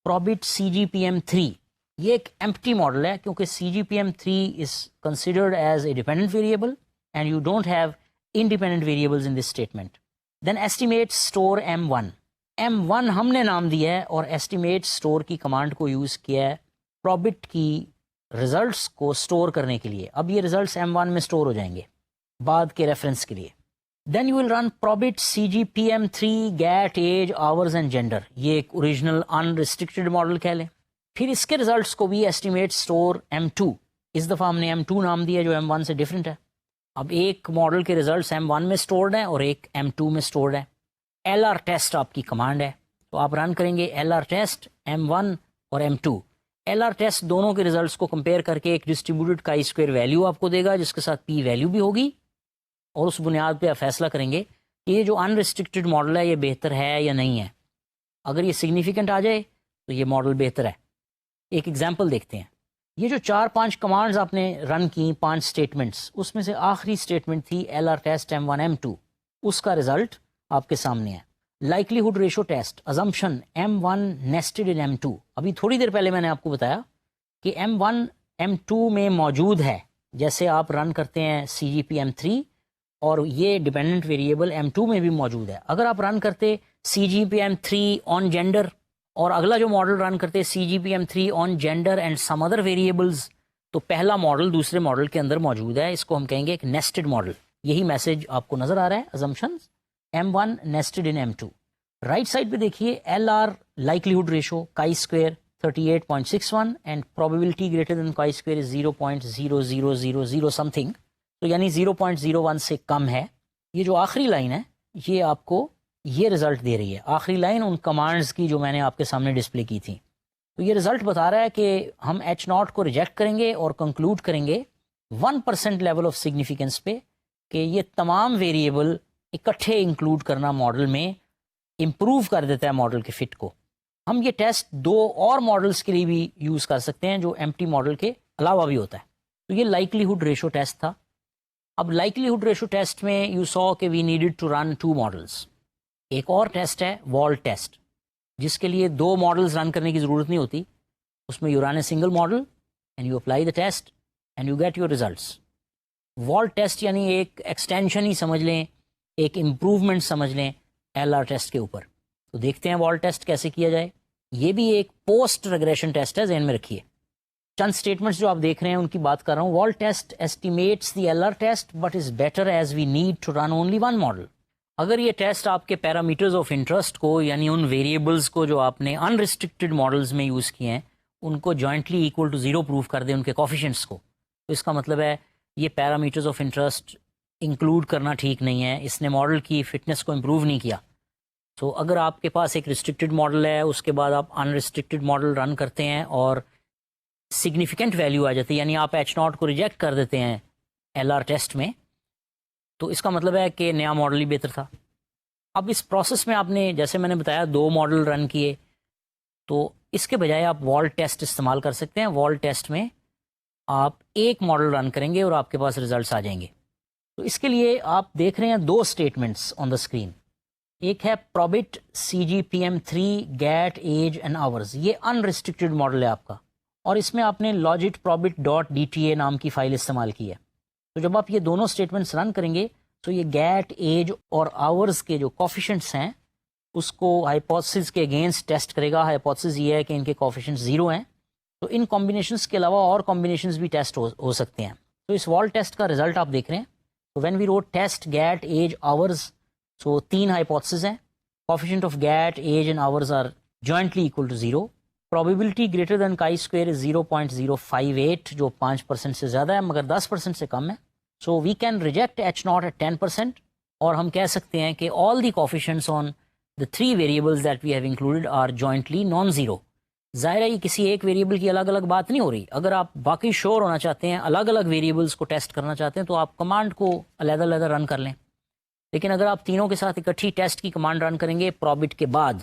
پروبٹ سی جی پی ایم 3 یہ ایک ایمپٹی ماڈل ہے کیونکہ C G P M 3 is considered as a dependent variable and you don't have independent variables in this statement. Then estimate store M1. M1 ہم نے نام دیا ہے اور ایسٹیمیٹ اسٹور کی کمانڈ کو یوز کیا ہے پروبٹ کی ریزلٹس کو اسٹور کرنے کے لیے. اب یہ ریزلٹس M1 میں اسٹور ہو جائیں گے بعد کے ریفرنس کے لیے. Then you will run probit C G P M 3 get age hours and gender. یہ ایک اوریجنل ان ریسٹرکٹیڈ ماڈل کہہ لیں. پھر اس کے ریزلٹس کو بھی ایسٹیمیٹ اسٹور M2. اس دفعہ ہم نے M2 نام دیا جو M1 سے ڈفرینٹ ہے. اب ایک ماڈل کے ریزلٹس M1 میں اسٹورڈ ہیں اور ایک M2 میں اسٹورڈ ہے. ایل آر ٹیسٹ آپ کی کمانڈ ہے تو آپ رن کریں گے ایل آر ٹیسٹ M1 اور M2. ایل آر ٹیسٹ دونوں کے ریزلٹس کو کمپیئر کر کے ایک ڈسٹریبیوٹیڈ کائی اسکوئر ویلیو آپ کو دے گا جس کے ساتھ پی ویلیو بھی ہوگی، اور اس بنیاد پہ آپ فیصلہ کریں گے کہ یہ جو ان ریسٹرکٹیڈ ماڈل ہے یہ بہتر ہے یا نہیں ہے. اگر یہ سگنیفیکنٹ آ جائے تو یہ ماڈل بہتر ہے. ایک ایگزامپل دیکھتے ہیں. یہ جو 4-5 کمانڈز آپ نے رن کی 5 اسٹیٹمنٹس، اس میں سے آخری اسٹیٹمنٹ تھی L R test M1 M2. اس کا ریزلٹ آپ کے سامنے ہے. Likelihood ratio test assumption M1 nested in M2. ابھی تھوڑی دیر پہلے میں نے آپ کو بتایا کہ M1 M2 میں موجود ہے. جیسے آپ رن کرتے ہیں سی جی پی M3 اور یہ ڈیپینڈنٹ ویریبل M2 میں بھی موجود ہے. اگر آپ رن کرتے سی G P M3 on gender اور اگلا جو ماڈل رن کرتے سی G P M3 on gender and some other variables, تو پہلا ماڈل دوسرے ماڈل کے اندر موجود ہے. اس کو ہم کہیں گے ایک نیسٹڈ ماڈل. یہی میسج آپ کو نظر آ رہا ہے assumptions M1 nested in M2. Right side پہ دیکھیے L R likelihood ratio chi square 38.61 and probability greater than chi square is 0.0000 some thing. تو یعنی 0.01 سے کم ہے. یہ جو آخری لائن ہے یہ آپ کو یہ رزلٹ دے رہی ہے. آخری لائن ان کمانڈز کی جو میں نے آپ کے سامنے ڈسپلے کی تھی. تو یہ رزلٹ بتا رہا ہے کہ ہم H0 کو ریجیکٹ کریں گے اور کنکلوڈ کریں گے 1% لیول آف سگنیفیکنس پہ کہ یہ تمام ویریبل اکٹھے انکلوڈ کرنا ماڈل میں امپروو کر دیتا ہے ماڈل کے فٹ کو. ہم یہ ٹیسٹ 2 اور ماڈلز کے لیے بھی یوز کر سکتے ہیں جو ایمپٹی ماڈل کے علاوہ بھی ہوتا ہے. تو یہ لائکلیہڈ ریشو ٹیسٹ تھا. اب لائکلیہڈ ریشو ٹیسٹ میں یو سو کہ وی نیڈڈ ٹو رن 2 ماڈلز. ایک اور ٹیسٹ ہے وال ٹیسٹ جس کے لیے 2 ماڈلز رن کرنے کی ضرورت نہیں ہوتی. اس میں you run a single model and you apply the test and you get your results. Wald test یعنی ایک ایکسٹینشن ہی سمجھ لیں، ایک امپروومنٹ سمجھ لیں ایل آر ٹیسٹ کے اوپر. تو دیکھتے ہیں وال ٹیسٹ کیسے کیا جائے. یہ بھی ایک پوسٹ ریگریشن ٹیسٹ ہے، ذہن میں رکھیے. چند اسٹیٹمنٹس جو آپ دیکھ رہے ہیں ان کی بات کر رہا ہوں. Wald test estimates the L R test but is better as we need to run only 1 model. اگر یہ ٹیسٹ آپ کے پیرامیٹرز آف انٹرسٹ کو یعنی ان ویریبلز کو جو آپ نے ان ریسٹرکٹیڈ ماڈلز میں یوز کیے ہیں ان کو جوائنٹلی ایکول ٹو 0 پروف کر دیں ان کے کوفیشنٹس کو، تو اس کا مطلب ہے یہ پیرامیٹرز آف انٹرسٹ انکلوڈ کرنا ٹھیک نہیں ہے، اس نے ماڈل کی فٹنس کو امپروو نہیں کیا. سو اگر آپ کے پاس ایک ریسٹرکٹڈ ماڈل ہے، اس کے بعد آپ ان ریسٹرکٹڈ ماڈل رن کرتے ہیں اور سگنیفیکنٹ ویلیو آ جاتی ہے، یعنی آپ ایچ ناٹ کو ریجیکٹ کر دیتے ہیں ایل آر ٹیسٹ میں، تو اس کا مطلب ہے کہ نیا ماڈل ہی بہتر تھا. اب اس پروسیس میں آپ نے، جیسے میں نے بتایا، 2 ماڈل رن کیے، تو اس کے بجائے آپ وال ٹیسٹ استعمال کر سکتے ہیں. وال ٹیسٹ میں آپ ایک ماڈل رن کریں گے اور آپ کے پاس ریزلٹس آ جائیں گے. تو اس کے لیے آپ دیکھ رہے ہیں 2 اسٹیٹمنٹس آن دا اسکرین. ایک ہے probit CGPM3 GAT age and hours, یہ ان ریسٹرکٹیڈ ماڈل ہے آپ کا، اور اس میں آپ نے لاجٹ پروبٹ ڈاٹ DTA نام کی فائل استعمال کی ہے. تو جب آپ یہ دونوں اسٹیٹمنٹس رن کریں گے تو یہ گیٹ ایج اور آورز کے جو کوفیشنٹس ہیں اس کو ہائپوتھسس کے اگینسٹ ٹیسٹ کرے گا. ہائپوتھسس یہ ہے کہ ان کے کوفیشنٹس 0 ہیں، تو ان کمبینیشنس کے علاوہ اور کمبینیشنز بھی ٹیسٹ ہو سکتے ہیں. تو اس وال ٹیسٹ کا رزلٹ آپ دیکھ رہے ہیں. تو when we root test get age hours, so 3 hypothesis ہیں. Coefficient of get age and hours are jointly equal to 0. probability greater than chi-square is 0.058 جو 5% سے زیادہ ہے مگر 10% سے کم ہے. So we can reject H not at 10%، اور ہم کہہ سکتے ہیں کہ all the coefficients on the 3 variables that we have included are jointly non-zero. ظاہر ہے یہ کسی ایک ویریبل کی الگ الگ بات نہیں ہو رہی. اگر آپ باقی شور ہونا چاہتے ہیں، الگ الگ ویریبلس کو ٹیسٹ کرنا چاہتے ہیں، تو آپ کمانڈ کو علیحدہ علیحدہ رن کر لیں. لیکن اگر آپ تینوں کے ساتھ اکٹھی ٹیسٹ کی کمانڈ رن کریں گے پروبٹ کے بعد،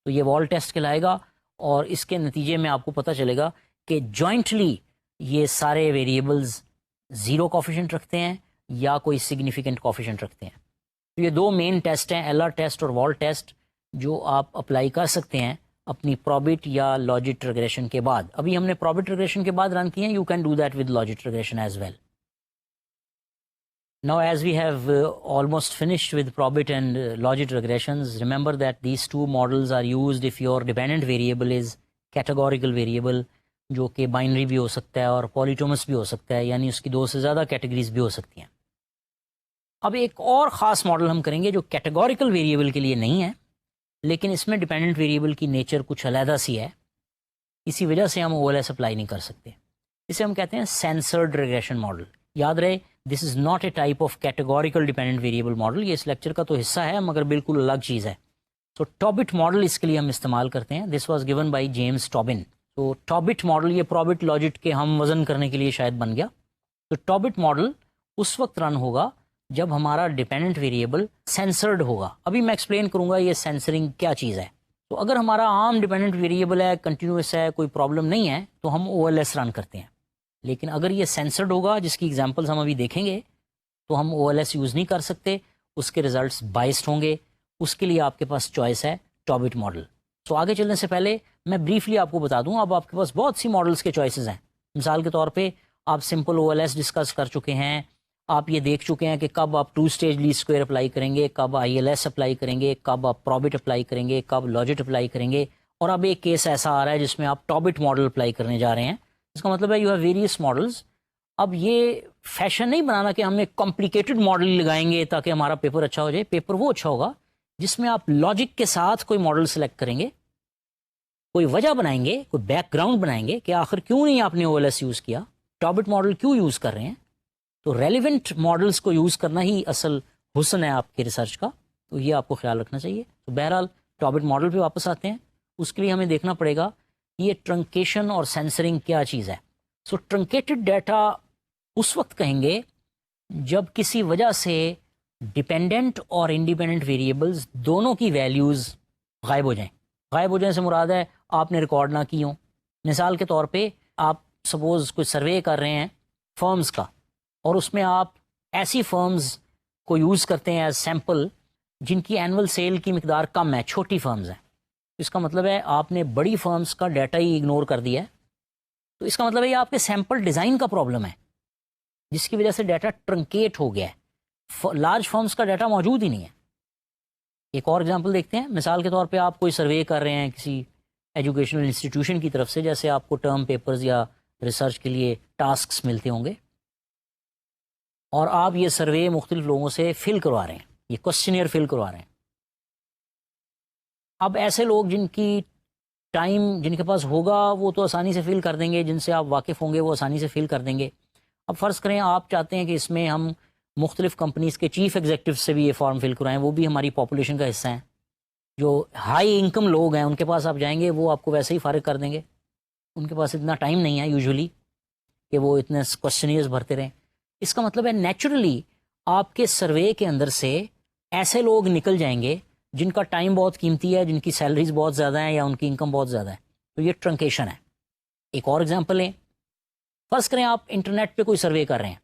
تو یہ وال ٹیسٹ کہلائے گا، اور اس کے نتیجے میں آپ کو پتہ چلے گا کہ جوائنٹلی یہ سارے ویریبلز 0 کوفیشنٹ رکھتے ہیں یا کوئی سگنیفیکنٹ کوفیشنٹ رکھتے ہیں. تو یہ 2 مین ٹیسٹ ہیں، ایل آر ٹیسٹ اور وال ٹیسٹ، جو آپ اپلائی کر سکتے ہیں اپنی پروبٹ یا لاجٹ ریگریشن کے بعد. ابھی ہم نے پروبٹ ریگریشن کے بعد رن کیے ہیں. You can do that with logit regression as well. Now, as we have almost finished with probit and logit regressions, remember that these 2 models are used if your dependent variable is categorical variable, جو کہ binary بھی ہو سکتا ہے اور polytomous بھی ہو سکتا ہے، یعنی اس کی 2 سے زیادہ categories بھی ہو سکتی ہیں. اب ایک اور خاص ماڈل ہم کریں گے جو categorical variable کے لیے نہیں ہے، لیکن اس میں ڈیپینڈنٹ ویریبل کی نیچر کچھ علیحدہ سی ہے، اسی وجہ سے ہم OLS اپلائی نہیں کر سکتے. اسے ہم کہتے ہیں سینسرڈ ریگریشن ماڈل. یاد رہے، this is not a type of categorical dependent variable model. یہ اس لیکچر کا تو حصہ ہے مگر بالکل الگ چیز ہے. سو ٹابٹ ماڈل اس کے لیے ہم استعمال کرتے ہیں. This was given by James Tobin. تو ٹابٹ ماڈل یہ پروبٹ لاجٹ کے ہم وزن کرنے کے لیے شاید بن گیا. تو ٹابٹ ماڈل اس وقت رن ہوگا جب ہمارا ڈیپینڈنٹ ویریبل سینسرڈ ہوگا. ابھی میں ایکسپلین کروں گا یہ سینسرنگ کیا چیز ہے. تو اگر ہمارا عام ڈیپینڈنٹ ویریبل ہے، کنٹینیوس ہے، کوئی پرابلم نہیں ہے، تو ہم OLS رن کرتے ہیں. لیکن اگر یہ سینسرڈ ہوگا، جس کی ایگزامپلس ہم ابھی دیکھیں گے، تو ہم OLS یوز نہیں کر سکتے. اس کے ریزلٹس بائسڈ ہوں گے. اس کے لیے آپ کے پاس چوائس ہے ٹابٹ ماڈل. سو آگے چلنے سے پہلے میں بریفلی آپ کو بتا دوں، اب آپ کے پاس بہت سی ماڈلس کے چوائسیز ہیں. مثال کے طور پہ آپ سمپل OLS ڈسکس کر چکے ہیں. آپ یہ دیکھ چکے ہیں کہ کب آپ 2 اسٹیج لیسٹ اسکوائر اپلائی کریں گے، کب ILS اپلائی کریں گے، کب آپ پروبٹ اپلائی کریں گے، کب لاجٹ اپلائی کریں گے. اور اب ایک کیس ایسا آ رہا ہے جس میں آپ ٹابٹ ماڈل اپلائی کرنے جا رہے ہیں. اس کا مطلب ہے یو ہیو ویریس ماڈلس. اب یہ فیشن نہیں بنانا کہ ہم ایک کمپلیکیٹڈ ماڈل لگائیں گے تاکہ ہمارا پیپر اچھا ہو جائے. پیپر وہ اچھا ہوگا جس میں آپ لاجک کے ساتھ کوئی ماڈل سلیکٹ کریں گے، کوئی وجہ بنائیں گے، کوئی بیک گراؤنڈ بنائیں گے کہ آخر کیوں نہیں آپ نے OLS یوز کیا، ٹابٹ ماڈل کیوں یوز کر رہے ہیں. تو ریلیونٹ ماڈلس کو یوز کرنا ہی اصل حسن ہے آپ کے ریسرچ کا. تو یہ آپ کو خیال رکھنا چاہیے. تو بہرحال ٹابٹ ماڈل پہ واپس آتے ہیں. اس کے لیے ہمیں دیکھنا پڑے گا یہ ٹرنکیشن اور سینسرنگ کیا چیز ہے. سو ٹرنکیٹڈ ڈیٹا اس وقت کہیں گے جب کسی وجہ سے ڈیپینڈنٹ اور انڈیپینڈنٹ ویریبلز دونوں کی ویلیوز غائب ہو جائیں. غائب ہو جانے سے مراد ہے آپ نے ریکارڈ نہ کی ہوں. مثال کے طور پہ آپ سپوز کوئی سروے کر رہے ہیں فرمز کا، اور اس میں آپ ایسی فرمز کو یوز کرتے ہیں ایز سیمپل جن کی اینول سیل کی مقدار کم ہے، چھوٹی فرمز ہیں. اس کا مطلب ہے آپ نے بڑی فرمز کا ڈیٹا ہی اگنور کر دیا ہے. تو اس کا مطلب ہے یہ آپ کے سیمپل ڈیزائن کا پرابلم ہے جس کی وجہ سے ڈیٹا ٹرنکیٹ ہو گیا ہے. لارج فرمز کا ڈیٹا موجود ہی نہیں ہے. ایک اور ایگزامپل دیکھتے ہیں. مثال کے طور پہ آپ کوئی سروے کر رہے ہیں کسی ایجوکیشنل انسٹیٹیوشن کی طرف سے، جیسے آپ کو ٹرم پیپرز یا ریسرچ کے لیے ٹاسکس ملتے ہوں گے، اور آپ یہ سروے مختلف لوگوں سے فل کروا رہے ہیں، یہ کوسچنئر فل کروا رہے ہیں. اب ایسے لوگ جن کی ٹائم جن کے پاس ہوگا وہ تو آسانی سے فل کر دیں گے، جن سے آپ واقف ہوں گے وہ آسانی سے فل کر دیں گے. اب فرض کریں آپ چاہتے ہیں کہ اس میں ہم مختلف کمپنیز کے چیف ایگزیکٹو سے بھی یہ فارم فل کروائیں، وہ بھی ہماری پاپولیشن کا حصہ ہیں. جو ہائی انکم لوگ ہیں ان کے پاس آپ جائیں گے وہ آپ کو ویسے ہی فارغ کر دیں گے، ان کے پاس اتنا ٹائم نہیں ہے یوزولی کہ وہ اتنے کوشچنیئرز بھرتے رہیں. اس کا مطلب ہے نیچرلی آپ کے سروے کے اندر سے ایسے لوگ نکل جائیں گے جن کا ٹائم بہت قیمتی ہے، جن کی سیلریز بہت زیادہ ہیں یا ان کی انکم بہت زیادہ ہے. تو یہ ٹرنکیشن ہے. ایک اور ایگزامپل لیں، فرض کریں آپ انٹرنیٹ پہ کوئی سروے کر رہے ہیں،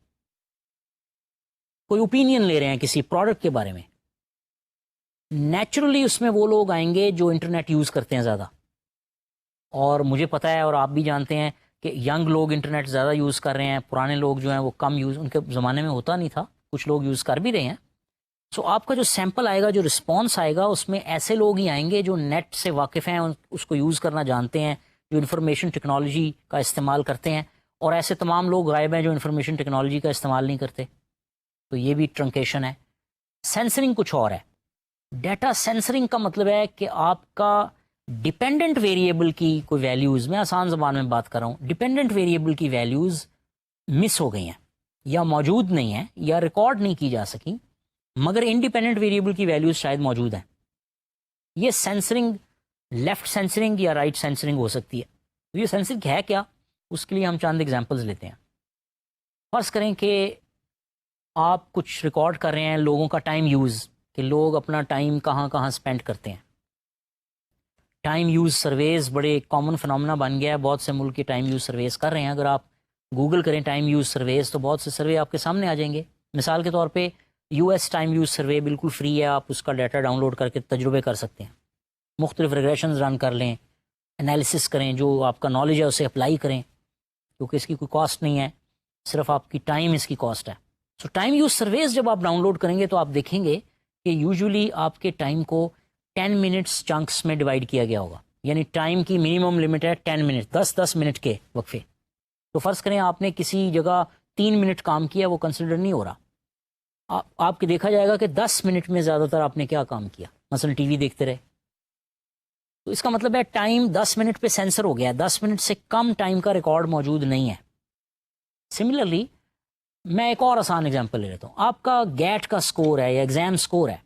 کوئی اوپینین لے رہے ہیں کسی پروڈکٹ کے بارے میں. نیچرلی اس میں وہ لوگ آئیں گے جو انٹرنیٹ یوز کرتے ہیں زیادہ، اور مجھے پتہ ہے اور آپ بھی جانتے ہیں کہ ینگ لوگ انٹرنیٹ زیادہ یوز کر رہے ہیں، پرانے لوگ جو ہیں وہ کم یوز، ان کے زمانے میں ہوتا نہیں تھا، کچھ لوگ یوز کر بھی رہے ہیں. سو آپ کا جو سیمپل آئے گا، جو رسپانس آئے گا، اس میں ایسے لوگ ہی آئیں گے جو نیٹ سے واقف ہیں، اس کو یوز کرنا جانتے ہیں، جو انفارمیشن ٹیکنالوجی کا استعمال کرتے ہیں. اور ایسے تمام لوگ غائب ہیں جو انفارمیشن ٹیکنالوجی کا استعمال نہیں کرتے. تو یہ بھی ٹرنکیشن ہے. سینسرنگ کچھ اور ہے. ڈیٹا سینسرنگ کا مطلب ہے کہ آپ کا ڈیپینڈنٹ ویریبل کی کوئی ویلیوز، میں آسان زبان میں بات کر رہا ہوں، ڈیپینڈنٹ ویریبل کی ویلیوز مس ہو گئی ہیں یا موجود نہیں ہیں یا ریکارڈ نہیں کی جا سکیں، مگر انڈیپینڈنٹ ویریبل کی ویلیوز شاید موجود ہیں. یہ سینسرنگ لیفٹ سینسرنگ یا رائٹ سینسرنگ ہو سکتی ہے. تو یہ سینسرنگ ہے کیا، اس کے لیے ہم چند ایگزامپلز لیتے ہیں. فرض کریں کہ آپ کچھ ریکارڈ کر رہے ہیں لوگوں کا ٹائم یوز، کہ لوگ اپنا ٹائم کہاں کہاں اسپینڈ کرتے ہیں. ٹائم یوز سرویز بڑے کامن فنامنا بن گیا ہے، بہت سے ملک کے ٹائم یوز سرویز کر رہے ہیں. اگر آپ گوگل کریں ٹائم یوز سرویز تو بہت سے سروے آپ کے سامنے آ جائیں گے. مثال کے طور پہ U S time use survey بالکل فری ہے، آپ اس کا ڈیٹا ڈاؤن لوڈ کر کے تجربے کر سکتے ہیں. مختلف ریگریشنز رن کر لیں، انالیسس کریں، جو آپ کا نالج ہے اسے اپلائی کریں، کیونکہ اس کی کوئی کاسٹ نہیں ہے، صرف آپ کی ٹائم اس کی کاسٹ ہے. سو ٹائم یوز سرویز جب آپ ڈاؤن لوڈ کریں گے تو آپ دیکھیں گے کہ یوزولی آپ کے ٹائم کو 10 منٹس چنکس میں ڈیوائڈ کیا گیا ہوگا. یعنی ٹائم کی منیمم لمٹ ہے 10 منٹ، 10 منٹ کے وقفے. تو فرض کریں آپ نے کسی جگہ 3 منٹ کام کیا، وہ کنسیڈر نہیں ہو رہا. آپ کے دیکھا جائے گا کہ 10 منٹ میں زیادہ تر آپ نے کیا کام کیا، مثلا ٹی وی دیکھتے رہے. تو اس کا مطلب ہے ٹائم 10 منٹ پہ سینسر ہو گیا ہے، 10 منٹ سے کم ٹائم کا ریکارڈ موجود نہیں ہے. سملرلی میں ایک اور آسان ایگزامپل لے لیتا ہوں. آپ کا گیٹ کا سکور ہے یا ایگزام سکور ہے.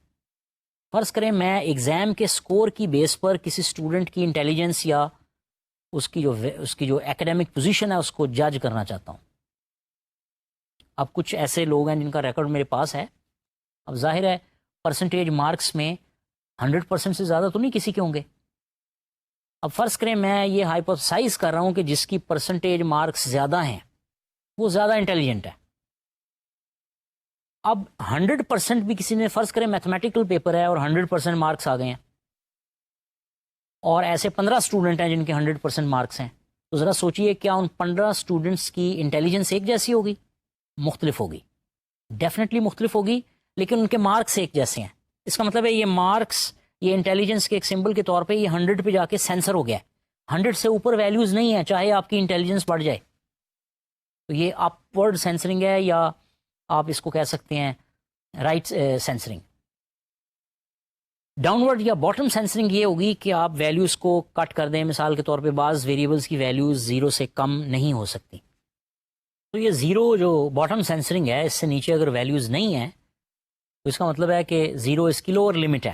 فرض کریں میں ایگزام کے سکور کی بیس پر کسی اسٹوڈنٹ کی انٹیلیجنس یا اس کی جو ایکیڈیمک پوزیشن ہے اس کو جج کرنا چاہتا ہوں. اب کچھ ایسے لوگ ہیں جن کا ریکارڈ میرے پاس ہے. اب ظاہر ہے پرسنٹیج مارکس میں 100% سے زیادہ تو نہیں کسی کے ہوں گے. اب فرض کریں میں یہ ہائپوتھیسائز کر رہا ہوں کہ جس کی پرسنٹیج مارکس زیادہ ہیں وہ زیادہ انٹیلیجنٹ ہے. اب 100% بھی کسی نے، فرض کریں میتھمیٹیکل پیپر ہے اور 100% مارکس آ گئے ہیں، اور ایسے 15 اسٹوڈنٹ ہیں جن کے 100% مارکس ہیں. تو ذرا سوچئے کیا ان 15 اسٹوڈنٹس کی انٹیلیجنس ایک جیسی ہوگی؟ مختلف ہوگی، ڈیفینیٹلی مختلف ہوگی، لیکن ان کے مارکس ایک جیسے ہیں. اس کا مطلب ہے یہ مارکس، یہ انٹیلیجنس کے ایک سمبل کے طور پہ یہ 100 پہ جا کے سینسر ہو گیا ہے. 100 سے اوپر ویلیوز نہیں ہیں چاہے آپ کی انٹیلیجنس بڑھ جائے. تو یہ اپورڈ سینسرنگ ہے، یا آپ اس کو کہہ سکتے ہیں رائٹ سینسرنگ. ڈاؤن ورڈ یا باٹم سینسرنگ یہ ہوگی کہ آپ ویلیوز کو کٹ کر دیں. مثال کے طور پہ بعض ویریبلس کی ویلیوز 0 سے کم نہیں ہو سکتی. تو یہ 0 جو باٹم سینسرنگ ہے، اس سے نیچے اگر ویلیوز نہیں ہیں تو اس کا مطلب ہے کہ 0 اس کی لوور لمٹ ہے.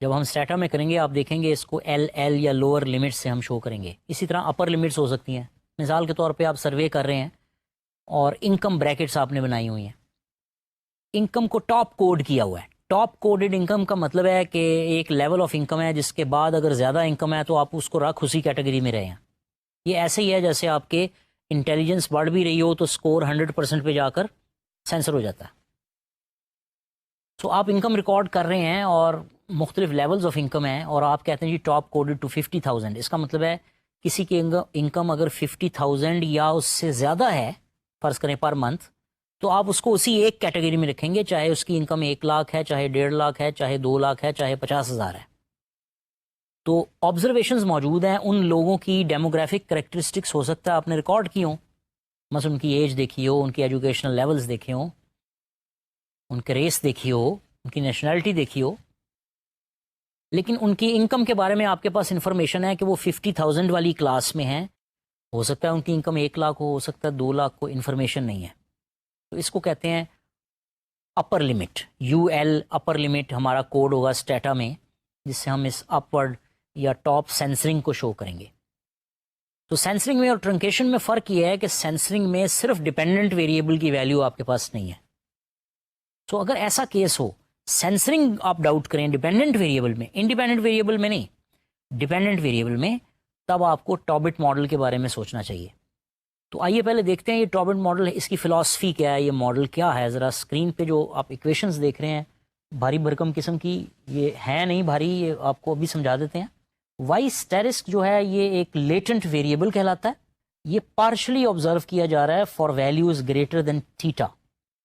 جب ہم اسٹیٹا میں کریں گے آپ دیکھیں گے اس کو ایل یا لوور لمٹ سے ہم شو کریں گے. اسی طرح اپر لمٹس ہو سکتی ہیں. مثال کے طور پہ آپ سروے کر رہے ہیں اور انکم بریکٹس آپ نے بنائی ہوئی ہیں. انکم کو ٹاپ کوڈ کیا ہوا ہے. ٹاپ کوڈڈ انکم کا مطلب ہے کہ ایک لیول آف انکم ہے جس کے بعد اگر زیادہ انکم ہے تو آپ اس کو رکھ اسی کیٹیگری میں رہے ہیں. یہ ایسے ہی ہے جیسے آپ کے انٹیلیجنس بڑھ بھی رہی ہو تو سکور 100% پہ جا کر سینسر ہو جاتا ہے. سو آپ انکم ریکارڈ کر رہے ہیں اور مختلف لیولز آف انکم ہیں، اور آپ کہتے ہیں جی ٹاپ کوڈڈ ٹو 50,000. اس کا مطلب ہے کسی کی انکم اگر 50,000 یا اس سے زیادہ ہے، فرض کریں پر منتھ، تو آپ اس کو اسی ایک کیٹیگری میں رکھیں گے، چاہے اس کی انکم 1 لاکھ ہے، چاہے 1.5 لاکھ ہے، چاہے 2 لاکھ ہے، چاہے 50,000 ہے. تو آبزرویشنز موجود ہیں ان لوگوں کی. ڈیموگرافک کریکٹرسٹکس ہو سکتا ہے آپ نے ریکارڈ کی ہوں، مثلا ان کی ایج دیکھی ہو، ان کی ایجوکیشنل لیولز دیکھے ہوں، ان کے ریس دیکھی ہو، ان کی نیشنلٹی دیکھی ہو، لیکن ان کی انکم کے بارے میں آپ کے پاس انفارمیشن ہے کہ وہ 50,000 والی کلاس میں ہیں. ہو سکتا ہے ان کی انکم 1 لاکھ ہو سکتا ہے 2 لاکھ کو انفارمیشن نہیں ہے. تو اس کو کہتے ہیں upper limit. UL upper limit ہمارا کوڈ ہوگا اسٹیٹا میں. جس سے ہم اس اپورڈ یا ٹاپ سینسرنگ کو شو کریں گے. تو سینسرنگ میں اور ٹرنکیشن میں فرق یہ ہے کہ سینسرنگ میں صرف ڈیپینڈنٹ ویریبل کی ویلیو آپ کے پاس نہیں ہے. سو اگر ایسا کیس ہو، سینسرنگ آپ ڈاؤٹ کریں ڈیپینڈنٹ ویریبل میں، انڈیپینڈنٹ ویریبل میں نہیں، ڈیپینڈنٹ ویریبل میں، تب آپ کو ٹابٹ ماڈل کے بارے میں سوچنا چاہیے. تو آئیے پہلے دیکھتے ہیں یہ ٹابٹ ماڈل، اس کی فلاسفی کیا ہے، یہ ماڈل کیا ہے. ذرا اسکرین پہ جو آپ ایکویشنز دیکھ رہے ہیں بھاری بھرکم قسم کی، یہ ہے نہیں بھاری، یہ آپ کو ابھی سمجھا دیتے ہیں. وائی اسٹیرسک جو ہے یہ ایک لیٹنٹ ویریبل کہلاتا ہے. یہ پارشلی آبزرو کیا جا رہا ہے for values greater than theta.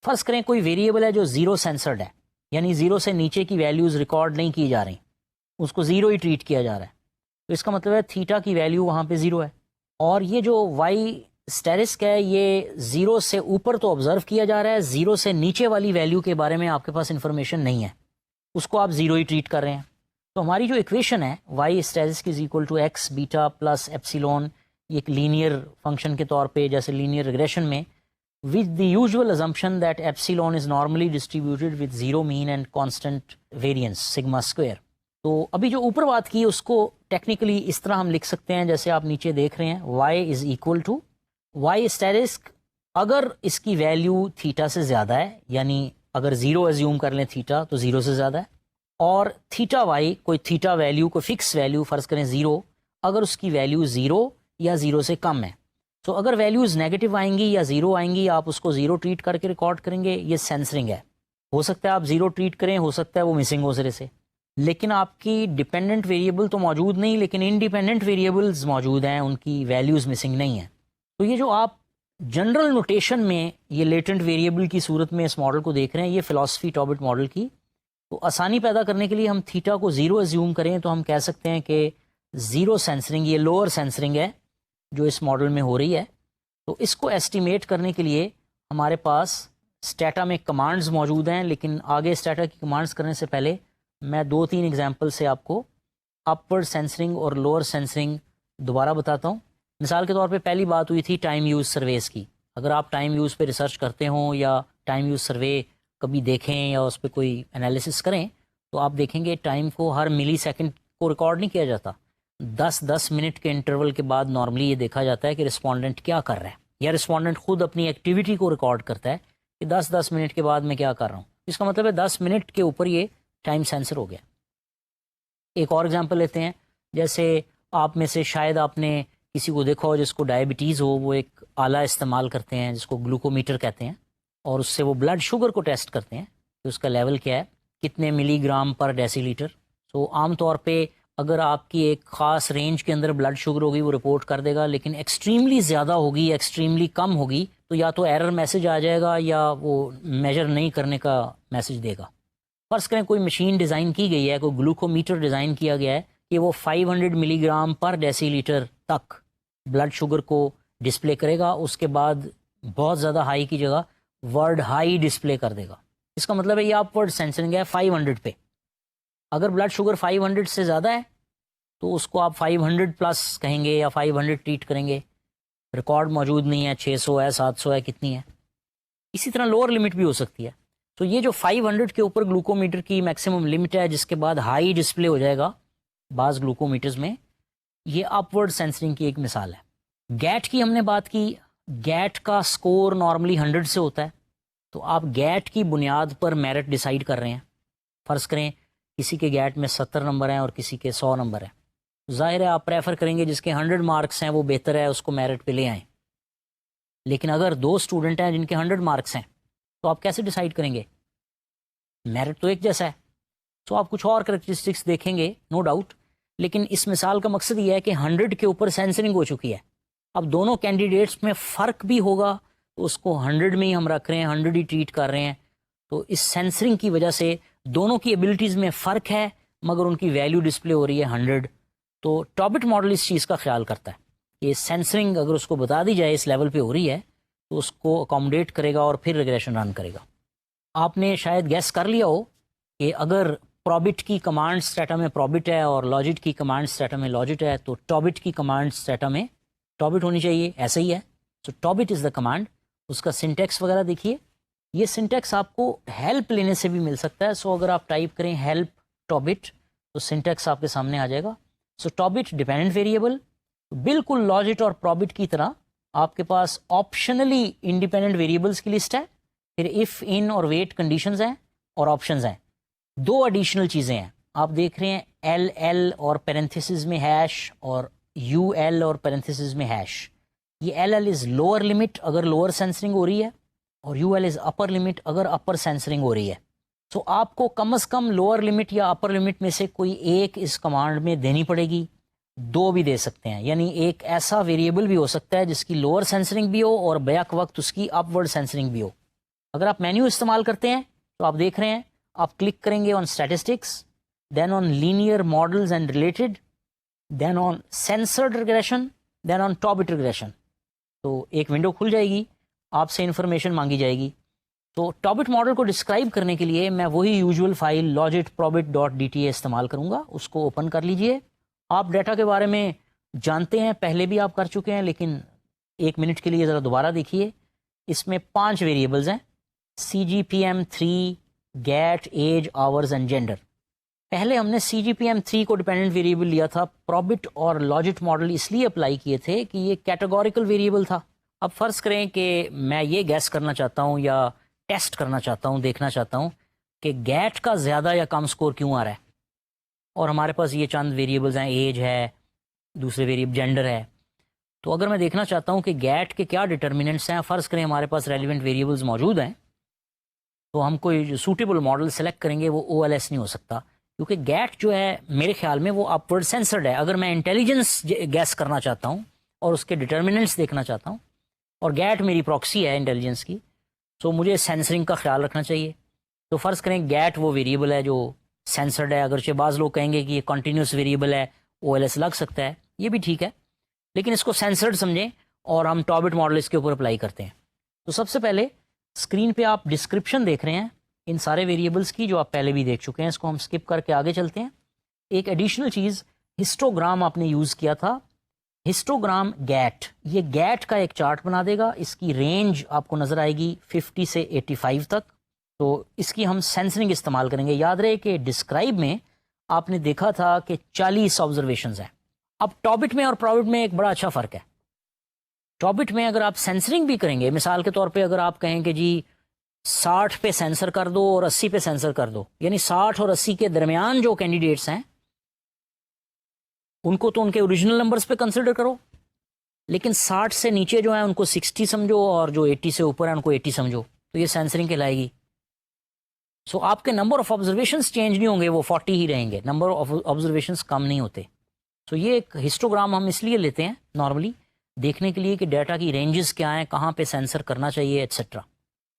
فرض کریں کوئی ویریبل ہے جو زیرو سینسرڈ ہے، یعنی زیرو سے نیچے کی ویلیوز ریکارڈ نہیں کی جا رہی، اس کو زیرو ہی ٹریٹ کیا جا رہا ہے. تو اس کا مطلب ہے تھیٹا کی ویلیو وہاں پہ زیرو ہے. اور یہ جو وائی اسٹیرسک ہے یہ زیرو سے اوپر تو آبزرو کیا جا رہا ہے، زیرو سے نیچے والی ویلیو کے بارے میں آپ کے پاس انفارمیشن نہیں ہے، اس کو آپ زیرو ہی ٹریٹ کر رہے ہیں. تو ہماری جو ایکویشن ہے y asterisk is equal to x beta plus epsilon, یہ ایک لینئر فنکشن کے طور پہ جیسے لینئر ریگریشن میں، with the usual assumption that epsilon is normally distributed with zero mean and constant variance sigma square. تو ابھی جو اوپر بات کی اس کو ٹیکنیکلی اس طرح ہم لکھ سکتے ہیں جیسے آپ نیچے دیکھ رہے ہیں، y is equal to y asterisk اگر اس کی ویلیو تھیٹا سے زیادہ ہے، یعنی اگر زیرو ایزیوم کر لیں تھیٹا تو زیرو سے زیادہ ہے، اور تھیٹا وائی کوئی تھیٹا ویلیو کوئی فکس ویلیو فرض کریں زیرو، اگر اس کی ویلیو زیرو یا زیرو سے کم ہے. تو اگر ویلیوز نیگیٹو آئیں گی یا زیرو آئیں گی آپ اس کو زیرو ٹریٹ کر کے ریکارڈ کریں گے. یہ سینسرنگ ہے. ہو سکتا ہے آپ زیرو ٹریٹ کریں، ہو سکتا ہے وہ مسنگ ہو سرے سے، لیکن آپ کی ڈیپینڈنٹ ویریبل تو موجود نہیں، لیکن انڈیپینڈنٹ ویریبلز موجود ہیں، ان کی ویلیوز مسنگ نہیں ہیں. تو یہ جو آپ جنرل نوٹیشن میں یہ لیٹنٹ ویریبل کی صورت میں اس ماڈل کو دیکھ رہے ہیں، یہ فلاسفی ٹابٹ ماڈل کی. تو آسانی پیدا کرنے کے لیے ہم تھیٹا کو زیرو ایزیوم کریں تو ہم کہہ سکتے ہیں کہ زیرو سینسرنگ، یہ لوور سینسرنگ ہے جو اس ماڈل میں ہو رہی ہے. تو اس کو ایسٹیمیٹ کرنے کے لیے ہمارے پاس اسٹیٹا میں کمانڈز موجود ہیں، لیکن آگے اسٹیٹا کی کمانڈز کرنے سے پہلے میں 2-3 ایگزامپل سے آپ کو اپورڈ سینسرنگ اور لوور سینسرنگ دوبارہ بتاتا ہوں. مثال کے طور پہ پہلی بات ہوئی تھی ٹائم یوز سرویز کی. اگر آپ ٹائم یوز پہ ریسرچ کرتے ہوں یا ٹائم یوز سروے کبھی دیکھیں یا اس پہ کوئی انالیسس کریں تو آپ دیکھیں گے ٹائم کو ہر ملی سیکنڈ کو ریکارڈ نہیں کیا جاتا. 10 منٹ کے انٹرول کے بعد نارملی یہ دیکھا جاتا ہے کہ رسپونڈنٹ کیا کر رہا ہے، یا رسپونڈنٹ خود اپنی ایکٹیویٹی کو ریکارڈ کرتا ہے کہ 10 منٹ کے بعد میں کیا کر رہا ہوں. اس کا مطلب ہے 10 منٹ کے اوپر یہ ٹائم سینسر ہو گیا. ایک اور ایگزامپل لیتے ہیں، جیسے آپ میں سے شاید آپ نے کسی کو دیکھا ہو جس کو ڈائبٹیز ہو، وہ ایک آلہ استعمال کرتے ہیں جس کو گلوکومیٹر کہتے ہیں، اور اس سے وہ بلڈ شوگر کو ٹیسٹ کرتے ہیں کہ اس کا لیول کیا ہے، کتنے ملی گرام پر ڈیسی لیٹر. سو عام طور پہ اگر آپ کی ایک خاص رینج کے اندر بلڈ شوگر ہوگی وہ رپورٹ کر دے گا، لیکن ایکسٹریملی زیادہ ہوگی، ایکسٹریملی کم ہوگی تو یا تو ایرر میسج آ جائے گا یا وہ میجر نہیں کرنے کا میسج دے گا. فرض کریں کوئی مشین ڈیزائن کی گئی ہے، کوئی گلوکومیٹر ڈیزائن کیا گیا ہے کہ وہ 500 ملی گرام پر ڈیسی لیٹر تک بلڈ شوگر کو ڈسپلے کرے گا، اس کے بعد بہت زیادہ ہائی کی جگہ ورڈ ہائی ڈسپلے کر دے گا. اس کا مطلب ہے یہ اپورڈ سینسرنگ ہے 500 پہ. اگر بلڈ شوگر 500 سے زیادہ ہے تو اس کو آپ 500 پلس کہیں گے یا 500 ٹریٹ کریں گے. ریکارڈ موجود نہیں ہے، 600 ہے، 700 ہے، کتنی ہے. اسی طرح لوور لمٹ بھی ہو سکتی ہے. تو یہ جو 500 کے اوپر گلوکومیٹر کی میکسیمم لمٹ ہے جس کے بعد ہائی ڈسپلے ہو جائے گا بعض گلوکومیٹرز میں، یہ اپورڈ سینسرنگ کی ایک مثال ہے. گیٹ کی ہم نے بات کی. گیٹ کا سکور نارملی 100 سے ہوتا ہے، تو آپ گیٹ کی بنیاد پر میرٹ ڈیسائیڈ کر رہے ہیں. فرض کریں کسی کے گیٹ میں 70 نمبر ہیں اور کسی کے 100 نمبر ہیں. ظاہر ہے آپ پریفر کریں گے جس کے 100 مارکس ہیں وہ بہتر ہے، اس کو میرٹ پہ لے آئیں. لیکن اگر 2 اسٹوڈنٹ ہیں جن کے 100 مارکس ہیں تو آپ کیسے ڈیسائیڈ کریں گے؟ میرٹ تو ایک جیسا ہے. تو آپ کچھ اور کریکٹرسٹکس دیکھیں گے نو ڈاؤٹ، لیکن اس مثال کا مقصد یہ ہے کہ 100 کے اوپر سینسرنگ ہو چکی ہے. اب دونوں کینڈیڈیٹس میں فرق بھی ہوگا تو اس کو 100 میں ہی ہم رکھ رہے ہیں، 100 ہی ٹریٹ کر رہے ہیں. تو اس سینسرنگ کی وجہ سے دونوں کی ایبلٹیز میں فرق ہے مگر ان کی ویلیو ڈسپلے ہو رہی ہے 100. تو ٹابٹ ماڈل اس چیز کا خیال کرتا ہے کہ سینسرنگ اگر اس کو بتا دی جائے اس لیول پہ ہو رہی ہے تو اس کو اکوموڈیٹ کرے گا اور پھر ریگریشن رن کرے گا. آپ نے شاید گیس کر لیا ہو کہ اگر پروبٹ کی کمانڈ اسٹیٹا میں پروبٹ ہے اور لاجٹ کی کمانڈ اسٹیٹا میں لاجٹ ہے تو ٹابٹ کی کمانڈ اسٹیٹا میں ٹابٹ ہونی چاہیے. ایسا ہی ہے. سو ٹابٹ از دا کمانڈ. اس کا سنٹیکس وغیرہ دیکھیے. یہ سنٹیکس آپ کو ہیلپ لینے سے بھی مل سکتا ہے. سو اگر آپ ٹائپ کریں ہیلپ ٹابٹ تو سنٹیکس آپ کے سامنے آ جائے گا. سو ٹابٹ ڈیپینڈنٹ ویریبل بالکل لاجٹ اور پروبٹ کی طرح آپ کے پاس آپشنلی انڈیپینڈنٹ ویریبلس کی لسٹ ہے. پھر اف ان اور ویٹ کنڈیشنز ہیں اور آپشنز ہیں. دو ایڈیشنل چیزیں ہیں آپ دیکھ رہے ہیں, ایل ایل اور پیرنتھیسز میں ہیش اور یو ایل اور پیرنتھیسز میں ہیش. یہ L L is lower limit اگر لوور سینسرنگ ہو رہی ہے, اور you L is upper limit اگر اپر سینسرنگ ہو رہی ہے. سو آپ کو کم از کم لوور لمٹ یا اپر لمٹ میں سے کوئی ایک اس کمانڈ میں دینی پڑے گی. دو بھی دے سکتے ہیں, یعنی ایک ایسا ویریبل بھی ہو سکتا ہے جس کی لوور سینسرنگ بھی ہو اور بیک وقت اس کی اپ ورڈ سینسرنگ بھی ہو. اگر آپ مینیو استعمال کرتے ہیں تو آپ دیکھ رہے ہیں آپ کلک کریں گے on statistics, then on linear models and related, then on censored regression, then on Tobit regression. تو ایک ونڈو کھل جائے گی, آپ سے انفارمیشن مانگی جائے گی. تو ٹابٹ ماڈل کو ڈسکرائب کرنے کے لیے میں وہی usual file logit probit dot D T A استعمال کروں گا. اس کو اوپن کر لیجئے. آپ ڈیٹا کے بارے میں جانتے ہیں, پہلے بھی آپ کر چکے ہیں, لیکن ایک منٹ کے لیے ذرا دوبارہ دیکھیے. اس میں 5 ویریبلز ہیں, C G P M 3, get, age, hours and gender. پہلے ہم نے سی جی پی ایم 3 کو ڈیپینڈنٹ ویریبل لیا تھا. پروبٹ اور لاجٹ ماڈل اس لیے اپلائی کیے تھے کہ یہ کیٹیگوریکل ویریبل تھا. اب فرض کریں کہ میں یہ گیس کرنا چاہتا ہوں یا ٹیسٹ کرنا چاہتا ہوں, دیکھنا چاہتا ہوں کہ گیٹ کا زیادہ یا کم سکور کیوں آ رہا ہے. اور ہمارے پاس یہ چند ویریبلز ہیں, ایج ہے, دوسرے ویریبل جینڈر ہے. تو اگر میں دیکھنا چاہتا ہوں کہ گیٹ کے کیا ڈٹرمننٹس ہیں, فرض کریں ہمارے پاس ریلیونٹ ویریبلز موجود ہیں, تو ہم کوئی سوٹیبل ماڈل سلیکٹ کریں گے. وہ او ایل ایس نہیں ہو سکتا, کیونکہ گیٹ جو ہے میرے خیال میں وہ اپورڈ سینسرڈ ہے. اگر میں انٹیلیجنس گیس کرنا چاہتا ہوں اور اس کے ڈٹرمننٹس دیکھنا چاہتا ہوں, اور گیٹ میری پراکسی ہے انٹیلیجنس کی, تو مجھے سینسرنگ کا خیال رکھنا چاہیے. تو فرض کریں گیٹ وہ ویریبل ہے جو سینسرڈ ہے. اگرچہ بعض لوگ کہیں گے کہ یہ کنٹینیوس ویریبل ہے, او ایل ایس لگ سکتا ہے, یہ بھی ٹھیک ہے, لیکن اس کو سینسرڈ سمجھیں اور ہم ٹابٹ ماڈل اس کے اوپر اپلائی کرتے ہیں. تو سب سے پہلے اسکرین پہ آپ ڈسکرپشن دیکھ رہے ہیں ان سارے ویریبلس کی جو آپ پہلے بھی دیکھ چکے ہیں. اس کو ہم اسکپ کر کے آگے چلتے ہیں. ایک ایڈیشنل چیز ہسٹوگرام آپ نے یوز کیا تھا. ہسٹوگرام گیٹ, یہ گیٹ کا ایک چارٹ بنا دے گا. اس کی رینج آپ کو نظر آئے گی 50 سے 85 تک. تو اس کی ہم سینسرنگ استعمال کریں گے. یاد رہے کہ ڈسکرائب میں آپ نے دیکھا تھا کہ 40 آبزرویشنز ہیں. اب ٹابٹ میں اور پروبٹ میں ایک بڑا اچھا فرق ہے. ٹابٹ میں اگر آپ سینسرنگ بھی کریں گے, مثال کے طور پہ اگر آپ کہیں کہ جی 60 پہ سینسر کر دو اور 80 پہ سینسر کر دو, یعنی 60 اور 80 کے درمیان جو کینڈیڈیٹس ہیں ان کو تو ان کے اوریجنل نمبرز پہ کنسیڈر کرو, لیکن 60 سے نیچے جو ہیں ان کو 60 سمجھو, اور جو 80 سے اوپر ہیں ان کو 80 سمجھو. تو یہ سینسرنگ کہلائے گی. سو آپ کے نمبر آف آبزرویشنز چینج نہیں ہوں گے, وہ 40 ہی رہیں گے. نمبر آف آبزرویشنز کم نہیں ہوتے. سو یہ ایک ہسٹوگرام ہم اس لیے لیتے ہیں نارملی دیکھنے کے لیے کہ ڈیٹا کی رینجز کیا ہیں, کہاں پہ سینسر کرنا چاہیے, ایٹسٹرا.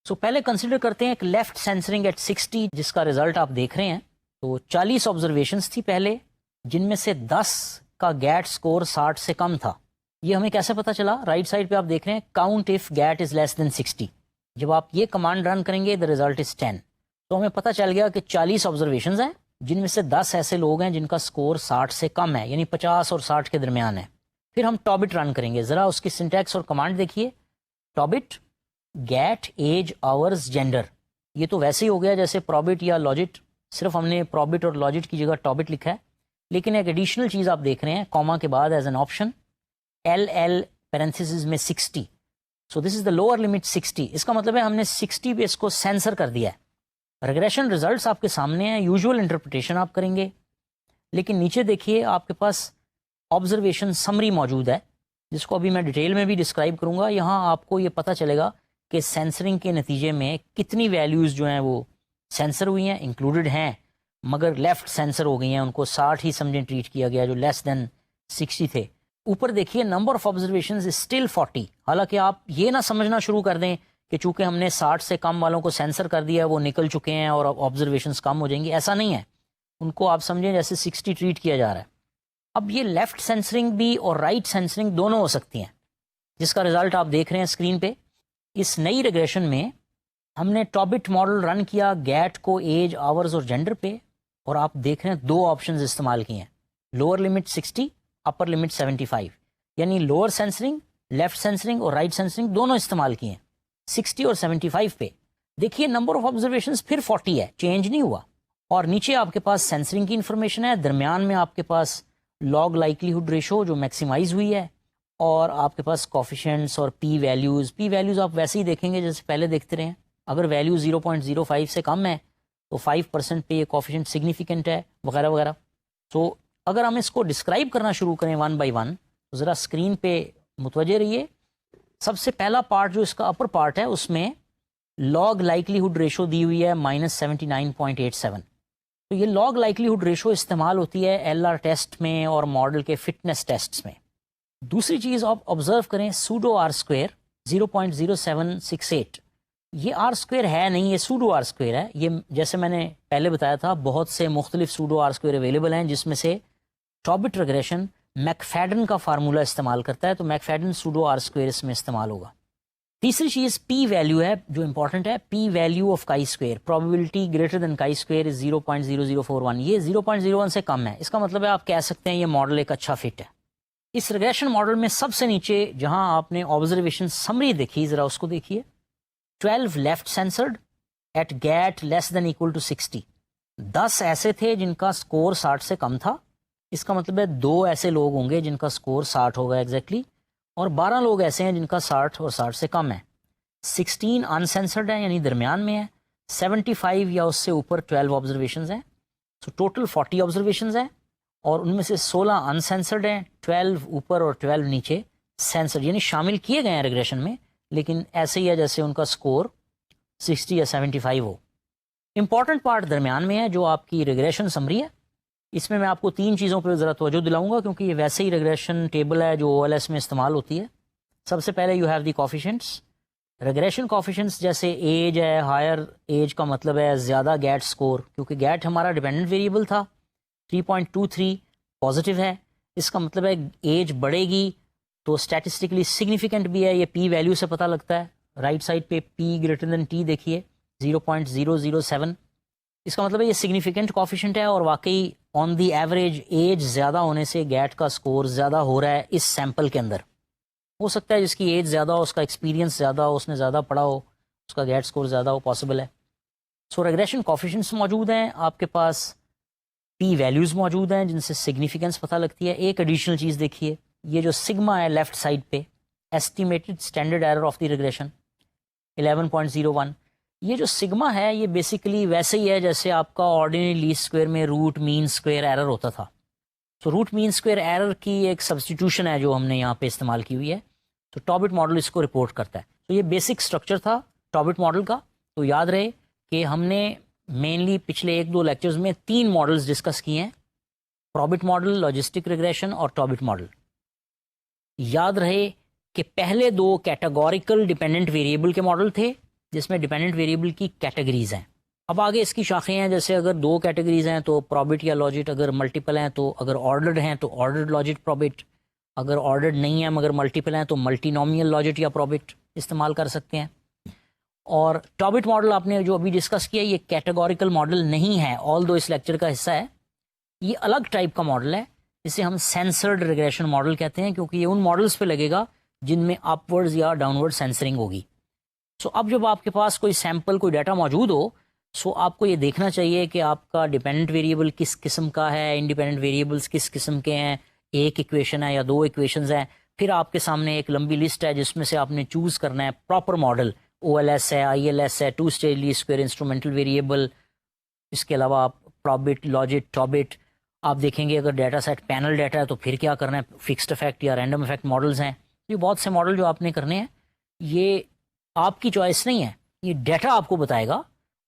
سو پہلے کنسیڈر کرتے ہیں ایک لیفٹ سینسرنگ ایٹ 60 جس کا رزلٹ آپ دیکھ رہے ہیں. تو 40 آبزرویشنز تھی پہلے, جن میں سے 10 کا گیٹ سکور 60 سے کم تھا. یہ ہمیں کیسے پتا چلا؟ رائٹ سائڈ پہ آپ دیکھ رہے ہیں کاؤنٹ اف گیٹ از لیس دین 60. جب آپ یہ کمانڈ رن کریں گے, دا ریزلٹ از 10. تو ہمیں پتہ چل گیا کہ 40 آبزرویشنز ہیں جن میں سے 10 ایسے لوگ ہیں جن کا سکور 60 سے کم ہے, یعنی 50 اور 60 کے درمیان ہے. پھر ہم ٹابٹ رن کریں گے. ذرا اس کی سنٹیکس اور کمانڈ دیکھیے. ٹابٹ گیٹ ایج آورز جینڈر. یہ تو ویسے ہی ہو گیا جیسے پروبٹ یا لاجٹ, صرف ہم نے پروبٹ اور لاجٹ کی جگہ ٹابٹ لکھا ہے. لیکن ایک ایڈیشنل چیز آپ دیکھ رہے ہیں, کوما کے بعد as an option L L پیرنتھیسز میں 60. سو دس از دا لوور لمٹ 60. اس کا مطلب ہے ہم نے 60 پہ اس کو سینسر کر دیا ہے. ریگریشن ریزلٹس آپ کے سامنے ہیں, یوزول انٹرپریٹیشن آپ کریں گے. لیکن نیچے دیکھیے آپ کے پاس آبزرویشن سمری موجود ہے, جس کو ابھی میں ڈیٹیل میں بھی ڈسکرائب کروں گا. یہاں آپ کو یہ پتہ چلے گا کہ سینسرنگ کے نتیجے میں کتنی ویلیوز جو ہیں وہ سینسر ہوئی ہیں, انکلوڈڈ ہیں, مگر لیفٹ سینسر ہو گئی ہیں. ان کو 60 ہی سمجھیں ٹریٹ کیا گیا جو لیس دین 60 تھے. اوپر دیکھیے number of observations is still 40. حالانکہ آپ یہ نہ سمجھنا شروع کر دیں کہ چونکہ ہم نے 60 سے کم والوں کو سینسر کر دیا ہے وہ نکل چکے ہیں اور آبزرویشنز کم ہو جائیں گی. ایسا نہیں ہے. ان کو آپ سمجھیں جیسے 60 ٹریٹ کیا جا رہا ہے. اب یہ لیفٹ سینسرنگ بھی اور رائٹ سینسرنگ دونوں ہو سکتی ہیں, جس کا رزلٹ آپ دیکھ رہے ہیں اسکرین پہ. اس نئی ریگریشن میں ہم نے ٹابٹ ماڈل رن کیا گیٹ کو ایج آورز اور جینڈر پہ, اور آپ دیکھ رہے ہیں 2 آپشنز استعمال کیے ہیں, لوور لمٹ 60, اپر لمٹ 75. یعنی لوور سینسرنگ, لیفٹ سینسرنگ اور رائٹ سینسرنگ دونوں استعمال کیے ہیں 60 اور 75 پہ. دیکھیے نمبر آف آبزرویشنز پھر 40 ہے, چینج نہیں ہوا. اور نیچے آپ کے پاس سینسرنگ کی انفارمیشن ہے، درمیان میں آپ کے پاس لاگ لائکلیہڈ ریشو جو میکسیمائز ہوئی ہے، اور آپ کے پاس کوفیشنٹس اور پی ویلیوز آپ ویسے ہی دیکھیں گے جیسے پہلے دیکھتے رہے ہیں. اگر ویلیو 0.05 سے کم ہے تو 5% پہ یہ کوفیشنٹ سگنیفیکنٹ ہے وغیرہ وغیرہ. تو اگر ہم اس کو ڈسکرائب کرنا شروع کریں ون بائی ون تو ذرا اسکرین پہ متوجہ رہیے. سب سے پہلا پارٹ جو اس کا اپر پارٹ ہے اس میں لاگ لائکلیہڈ ریشو دی ہوئی ہے -79.87. تو یہ لاگ لائکلیہڈ ریشو استعمال ہوتی ہے ایل آر ٹیسٹ میں اور ماڈل کے فٹنس ٹیسٹس میں. دوسری چیز آپ آبزرو کریں سوڈو آر اسکوئر 0.0768. یہ آر اسکوئر ہے نہیں، یہ سوڈو آر اسکوئر ہے. یہ جیسے میں نے پہلے بتایا تھا بہت سے مختلف سوڈو آر اسکوئر اویلیبل ہیں جس میں سے ٹابٹ ریگریشن میک فیڈن کا فارمولہ استعمال کرتا ہے، تو McFadden pseudo R square اس میں استعمال ہوگا. تیسری چیز پی ویلیو ہے جو امپورٹنٹ ہے، P value of chi square, probability greater than chi square از 0.0041. یہ 0.01 سے کم ہے، اس کا مطلب ہے آپ کہہ سکتے ہیں یہ ماڈل ایک اچھا فٹ ہے. اس ریگریشن ماڈل میں سب سے نیچے جہاں آپ نے آبزرویشن سمری دیکھی ذرا اس کو دیکھیے. 12 left censored at get less than equal to 60. 10 ایسے تھے جن کا سکور 60 سے کم تھا، اس کا مطلب ہے 2 ایسے لوگ ہوں گے جن کا سکور 60 ہوگا ایگزیکٹلی، اور 12 لوگ ایسے ہیں جن کا 60 اور 60 سے کم ہے. 16 انسینسرڈ ہیں یعنی درمیان میں ہے. 75 یا اس سے اوپر 12 آبزرویشنز ہیں. سو ٹوٹل 40 آبزرویشنز ہیں، اور ان میں سے 16 انسینسرڈ ہیں، 12 اوپر اور 12 نیچے سینسرڈ، یعنی شامل کیے گئے ہیں ریگریشن میں، لیکن ایسے ہی ہے جیسے ان کا سکور 60 یا 75 ہو. امپورٹنٹ پارٹ درمیان میں ہے جو آپ کی ریگریشن سمری ہے. اس میں آپ کو 3 چیزوں پہ ذرا توجہ دلاؤں گا کیونکہ یہ ویسے ہی ریگریشن ٹیبل ہے جو او ایل ایس میں استعمال ہوتی ہے. سب سے پہلے you have the coefficients. Regression coefficients جیسے ایج ہے، ہائر ایج کا مطلب ہے زیادہ گیٹ سکور، کیونکہ گیٹ ہمارا ڈیپینڈنٹ ویریبل تھا 3.23 پازیٹیو ہے، اس کا مطلب ہے ایج بڑھے گی تو اسٹیٹسٹکلی سگنیفیکنٹ بھی ہے. یہ پی ویلیو سے پتہ لگتا ہے. رائٹ سائڈ پہ پی گریٹر دین ٹی دیکھیے 0.007، اس کا مطلب ہے یہ سگنیفیکنٹ کوفیشنٹ ہے، اور واقعی آن دی ایوریج ایج زیادہ ہونے سے گیٹ کا سکور زیادہ ہو رہا ہے اس سیمپل کے اندر. ہو سکتا ہے جس کی ایج زیادہ ہو، اس کا ایکسپیرینس زیادہ ہو، اس نے زیادہ پڑھا ہو، اس کا گیٹ سکور زیادہ ہو، پاسبل ہے. سو ریگریشن کوفیشنٹس موجود ہیں، آپ کے پاس پی ویلیوز موجود ہیں جن سے سگنیفیکنس پتہ لگتی ہے. ایک ایڈیشنل چیز دیکھیے، یہ جو سگما ہے لیفٹ سائڈ پہ، estimated standard error of the regression 11.01. یہ جو سگما ہے یہ بیسیکلی ویسے ہی ہے جیسے آپ کا آرڈینری لیسٹ اسکوئر میں روٹ مین اسکوئر ایرر ہوتا تھا. تو روٹ مین اسکوئر ایرر کی ایک سبسٹیٹیوشن ہے جو ہم نے یہاں پہ استعمال کی ہوئی ہے. تو ٹابٹ ماڈل اس کو رپورٹ کرتا ہے. تو یہ بیسک اسٹرکچر تھا ٹابٹ ماڈل کا. تو یاد رہے کہ ہم نے مینلی پچھلے 1-2 لیکچرز میں 3 ماڈلز ڈسکس کیے ہیں، پرابٹ ماڈل، لاجسٹک ریگریشن اور ٹابٹ ماڈل. یاد رہے کہ پہلے 2 کیٹاگوریکل ڈیپینڈنٹ ویریبل کے ماڈل تھے جس میں ڈیپینڈنٹ ویریبل کی کیٹیگریز ہیں. اب آگے اس کی شاخیں ہیں، جیسے اگر 2 کیٹیگریز ہیں تو پرابٹ یا لاجٹ، اگر ملٹیپل ہیں تو اگر آرڈرڈ ہیں تو آرڈرڈ لاجٹ پرابٹ، اگر آرڈرڈ نہیں ہیں مگر ملٹیپل ہیں تو ملٹی نومینل لاجٹ یا پرابٹ استعمال کر سکتے ہیں. اور ٹابٹ ماڈل آپ نے جو ابھی ڈسکس کیا یہ کیٹیگوریکل ماڈل نہیں ہے، آل دو اس لیکچر کا حصہ ہے. یہ الگ ٹائپ کا ماڈل ہے جسے ہم سینسرڈ ریگریشن ماڈل کہتے ہیں، کیونکہ یہ ان ماڈلز پہ لگے گا جن میں اپ ورڈز یا ڈاؤن ورڈ سینسرنگ ہوگی. سو اب جب آپ کے پاس کوئی سیمپل، کوئی ڈیٹا موجود ہو، سو آپ کو یہ دیکھنا چاہیے کہ آپ کا ڈیپینڈنٹ ویریبل کس قسم کا ہے، انڈیپینڈنٹ ویریبلس کس قسم کے ہیں، ایک ایکویشن ہے یا 2 ایکویشنز ہیں. پھر آپ کے سامنے ایک لمبی لسٹ ہے جس میں سے آپ نے چوز کرنا ہے proper model. O L S ہے، آئی ایل ایس ہے، 2 stage least square instrumental variable, اس کے علاوہ آپ پرابٹ، لاجٹ، ٹابٹ. آپ دیکھیں گے اگر ڈیٹا سیٹ پینل ڈیٹا ہے تو پھر کیا کرنا ہے، فکسڈ افیکٹ یا رینڈم افیکٹ ماڈلز ہیں. یہ بہت سے ماڈل جو آپ نے کرنے ہیں، یہ آپ کی چوائس نہیں ہے، یہ ڈیٹا آپ کو بتائے گا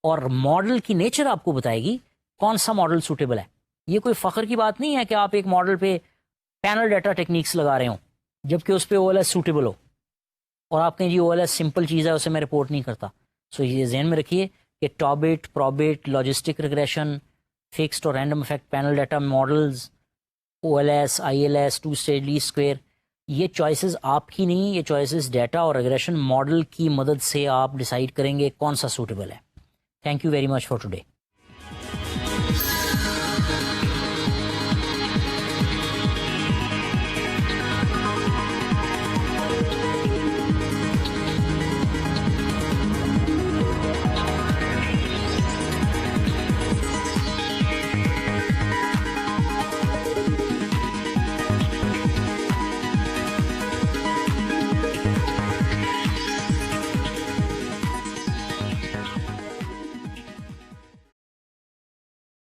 اور ماڈل کی نیچر آپ کو بتائے گی کون سا ماڈل سوٹیبل ہے. یہ کوئی فخر کی بات نہیں ہے کہ آپ ایک ماڈل پہ پینل ڈیٹا ٹیکنیکس لگا رہے ہوں جبکہ اس پہ او ایل ایس سوٹیبل ہو، اور آپ کہیں جی او ایل ایس سمپل چیز ہے اسے میں رپورٹ نہیں کرتا. سو یہ ذہن میں رکھیے کہ tobit, probit, logistic regression, fixed اور random effect panel data models, O L S, I L S, 2 stage least square, یہ چوائسیز آپ کی نہیں، یہ چوائسیز ڈیٹا اور ریگریشن ماڈل کی مدد سے آپ ڈیسائیڈ کریں گے کون سا سوٹیبل ہے. Thank you very much for today.